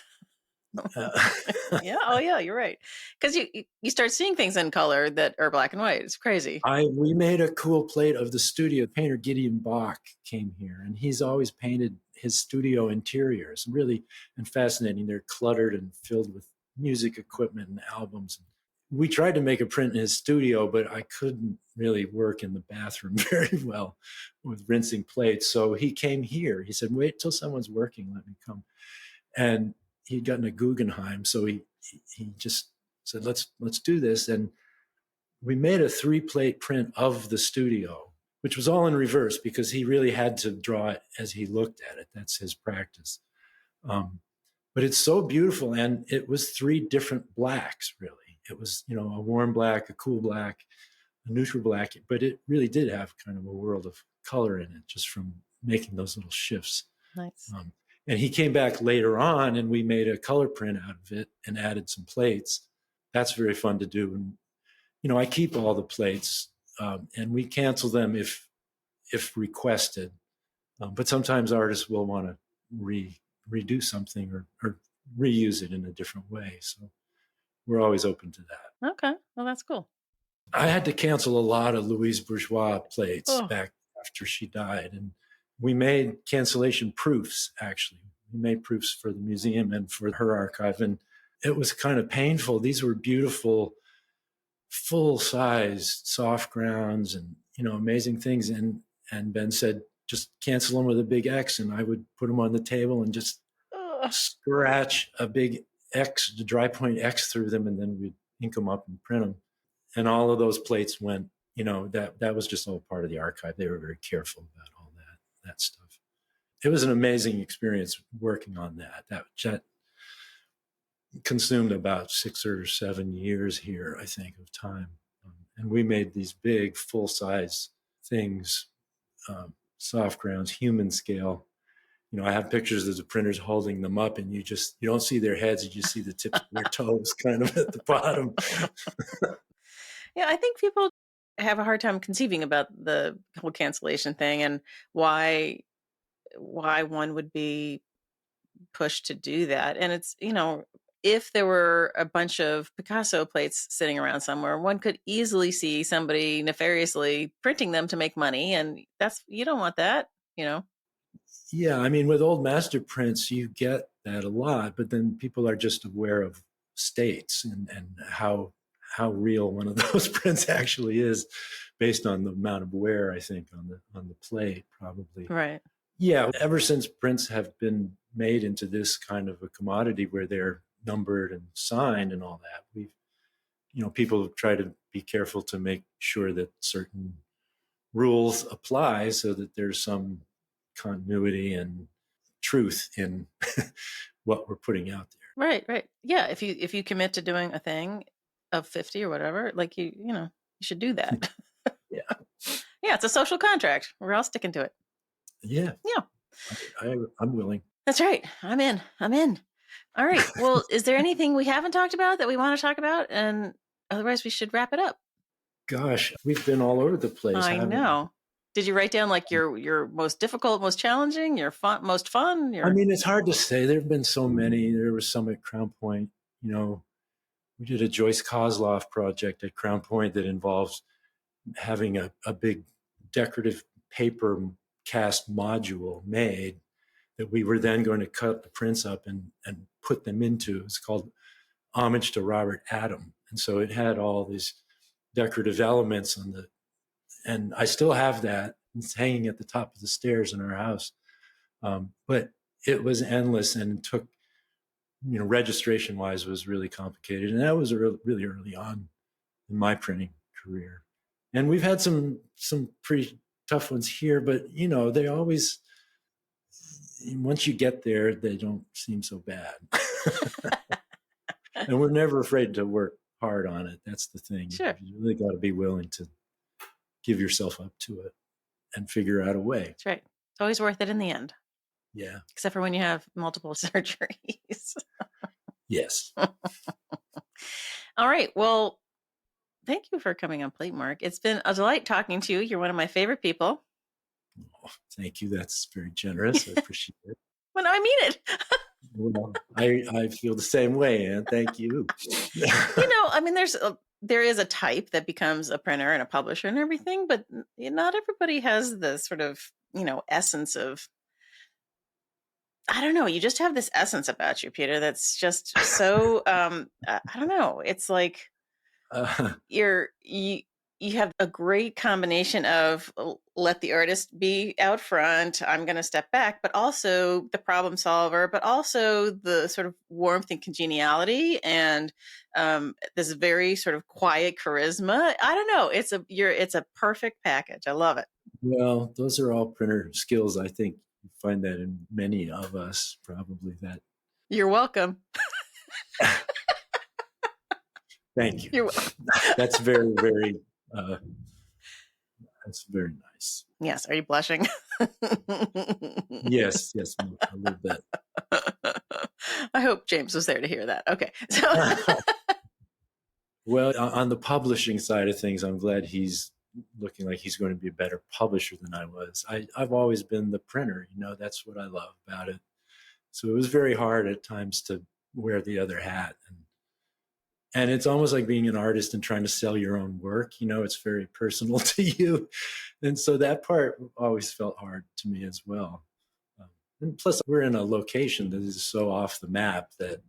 Speaker 1: Yeah. Oh, yeah. You're right. Because you start seeing things in color that are black and white. It's crazy.
Speaker 2: We made a cool plate of the studio. Painter Gideon Bach came here, and he's always painted his studio interiors. Really and fascinating. They're cluttered and filled with music equipment and albums. We tried to make a print in his studio, but I couldn't really work in the bathroom very well with rinsing plates. So he came here. He said, "Wait till someone's working. Let me come." And he'd gotten a Guggenheim, so he just said, let's do this. And we made a 3-plate print of the studio, which was all in reverse because he really had to draw it as he looked at it. That's his practice. But it's so beautiful, and it was 3 different blacks, really. It was, a warm black, a cool black, a neutral black, but it really did have kind of a world of color in it just from making those little shifts.
Speaker 1: Nice.
Speaker 2: And he came back later on, and we made a color print out of it and added some plates. That's very fun to do. And, I keep all the plates, and we cancel them if requested. But sometimes artists will want to redo something or reuse it in a different way. So we're always open to that.
Speaker 1: Okay. Well, that's cool.
Speaker 2: I had to cancel a lot of Louise Bourgeois plates back after she died. And we made cancellation proofs, actually. We made proofs for the museum and for her archive. And it was kind of painful. These were beautiful, full-size soft grounds and, amazing things. And Ben said, just cancel them with a big X. And I would put them on the table and just scratch a big X, the dry point X through them. And then we'd ink them up and print them. And all of those plates went, that was just all part of the archive. They were very careful about all that stuff. It was an amazing experience working on that. That consumed about 6 or 7 years here, I think, of time. And we made these big, full-size things, soft grounds, human scale. I have pictures of the printers holding them up, and you don't see their heads, you just see the tips of their toes kind of at the bottom.
Speaker 1: Yeah, I think people have a hard time conceiving about the whole cancellation thing and why one would be pushed to do that. And it's, if there were a bunch of Picasso plates sitting around somewhere, one could easily see somebody nefariously printing them to make money. And you don't want that,
Speaker 2: Yeah, with old master prints, you get that a lot, but then people are just aware of states and how real one of those prints actually is based on the amount of wear, I think, on the plate, probably.
Speaker 1: Right.
Speaker 2: Yeah, ever since prints have been made into this kind of a commodity where they're numbered and signed and all that, people try to be careful to make sure that certain rules apply so that there's some continuity and truth in what we're putting out there.
Speaker 1: Right. Yeah. If you commit to doing a thing of 50 or whatever, like you should do that.
Speaker 2: Yeah.
Speaker 1: Yeah. It's a social contract. We're all sticking to it.
Speaker 2: Yeah. I'm willing.
Speaker 1: That's right. I'm in. All right. Well, is there anything we haven't talked about that we want to talk about? And otherwise we should wrap it up.
Speaker 2: Gosh, we've been all over the place.
Speaker 1: I know. Did you write down like your most difficult, most challenging, your most fun?
Speaker 2: It's hard to say. There have been so many. There was some at Crown Point. We did a Joyce Kozloff project at Crown Point that involves having a big decorative paper cast module made that we were then going to cut the prints up and put them into. It's called Homage to Robert Adam. And so it had all these decorative elements and I still have that. It's hanging at the top of the stairs in our house. But it was endless and took, registration wise was really complicated. And that was really early on in my printing career. And we've had some pretty tough ones here, but they always, once you get there, they don't seem so bad. And we're never afraid to work hard on it. That's the thing.
Speaker 1: Sure.
Speaker 2: You really got to be willing to give yourself up to it and figure out a way.
Speaker 1: That's right. It's always worth it in the end.
Speaker 2: Yeah.
Speaker 1: Except for when you have multiple surgeries.
Speaker 2: Yes.
Speaker 1: All right. Well, thank you for coming on Platemark. It's been a delight talking to you. You're one of my favorite people.
Speaker 2: Oh, thank you. That's very generous. I appreciate it.
Speaker 1: Well, no, I mean it.
Speaker 2: Well, I feel the same way, Ann. Thank you.
Speaker 1: I mean, there is a type that becomes a printer and a publisher and everything, but not everybody has the sort of, essence of, I don't know. You just have this essence about you, Peter, that's just so, I don't know. It's like you have a great combination of let the artist be out front, I'm going to step back, but also the problem solver, but also the sort of warmth and congeniality and this very sort of quiet charisma. I don't know. It's a perfect package. I love it.
Speaker 2: Well, those are all printer skills. I think you find that in many of us, probably that.
Speaker 1: You're welcome.
Speaker 2: Thank you.
Speaker 1: You're welcome.
Speaker 2: That's very, very, that's very nice.
Speaker 1: Yes. Are you blushing?
Speaker 2: Yes, a little bit.
Speaker 1: I hope James was there to hear that. Okay. So.
Speaker 2: Well, on the publishing side of things, I'm glad he's looking like he's going to be a better publisher than I was. I've always been the printer, that's what I love about it. So it was very hard at times to wear the other hat. And it's almost like being an artist and trying to sell your own work. It's very personal to you. And so that part always felt hard to me as well. And plus, we're in a location that is so off the map that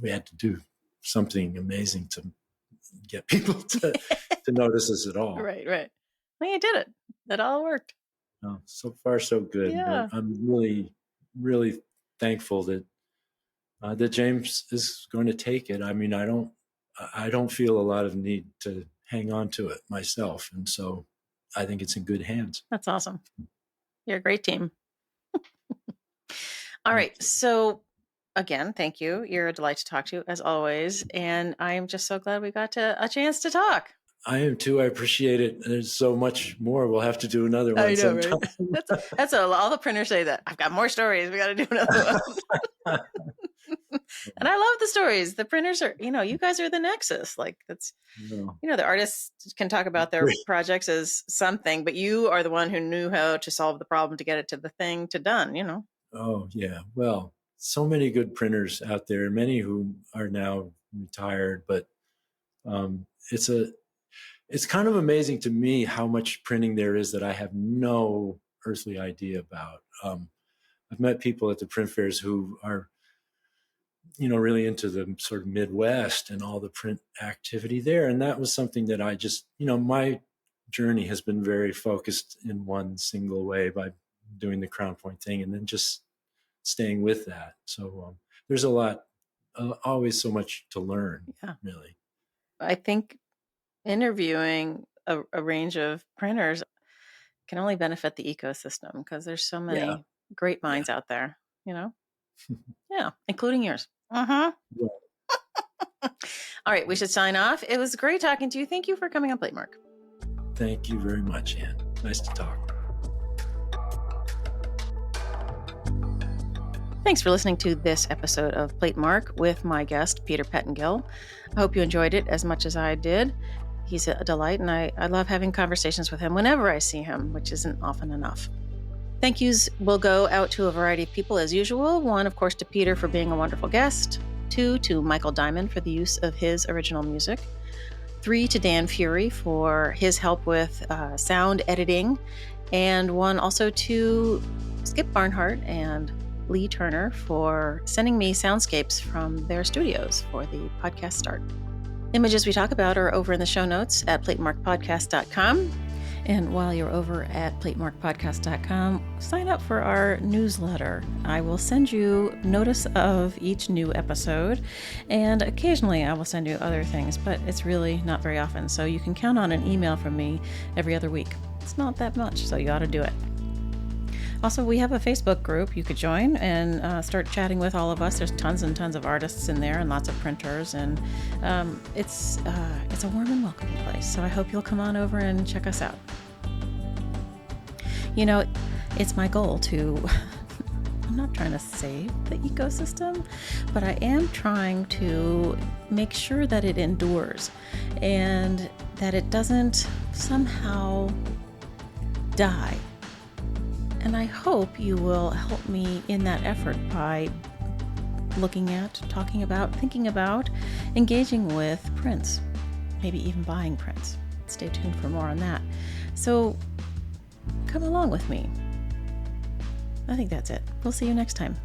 Speaker 2: we had to do something amazing to get people to notice us at all.
Speaker 1: Right. Well, you did it. It all worked.
Speaker 2: Oh, so far, so good.
Speaker 1: Yeah.
Speaker 2: I'm really, really thankful that James is going to take it. I mean, I don't feel a lot of need to hang on to it myself. And so I think it's in good hands.
Speaker 1: That's awesome. You're a great team. All right. So again, thank you. You're a delight to talk to, as always. And I'm just so glad we got a chance to talk.
Speaker 2: I am too. I appreciate it. There's so much more. We'll have to do another one.
Speaker 1: I know,
Speaker 2: sometime.
Speaker 1: right? That's all the printers say that. I've got more stories. We got to do another one. And I love the stories. The printers are, you guys are the nexus. Like that's, the artists can talk about their projects as something, but you are the one who knew how to solve the problem to get it to the thing to done,
Speaker 2: Oh, yeah. Well, so many good printers out there, many who are now retired, but it's kind of amazing to me how much printing there is that I have no earthly idea about. I've met people at the print fairs who are, really into the sort of Midwest and all the print activity there. And that was something that I just, my journey has been very focused in one single way by doing the Crown Point thing and then just staying with that. So there's a lot, always so much to learn, really.
Speaker 1: I think interviewing a range of printers can only benefit the ecosystem because there's so many great minds out there, Yeah, including yours. Uh-huh. Yeah. All right, we should sign off. It was great talking to you. Thank you for coming on Platemark.
Speaker 2: Thank you very much, Ann. Nice to talk.
Speaker 1: Thanks for listening to this episode of Platemark with my guest, Peter Pettengill. I hope you enjoyed it as much as I did. He's a delight, and I love having conversations with him whenever I see him, which isn't often enough. Thank yous will go out to a variety of people as usual. One, of course, to Peter for being a wonderful guest. 2, to Michael Diamond for the use of his original music. 3, to Dan Fury for his help with sound editing. And 1 also to Skip Barnhart and Lee Turner for sending me soundscapes from their studios for the podcast start. Images we talk about are over in the show notes at platemarkpodcast.com. And while you're over at platemarkpodcast.com, sign up for our newsletter. I will send you notice of each new episode, and occasionally I will send you other things, but it's really not very often. So you can count on an email from me every other week. It's not that much, so you ought to do it. Also, we have a Facebook group you could join and start chatting with all of us. There's tons and tons of artists in there and lots of printers, and it's a warm and welcoming place. So I hope you'll come on over and check us out. You know, it's my goal to, I'm not trying to save the ecosystem, but I am trying to make sure that it endures and that it doesn't somehow die. And I hope you will help me in that effort by looking at, talking about, thinking about, engaging with prints, maybe even buying prints. Stay tuned for more on that. So come along with me. I think that's it. We'll see you next time.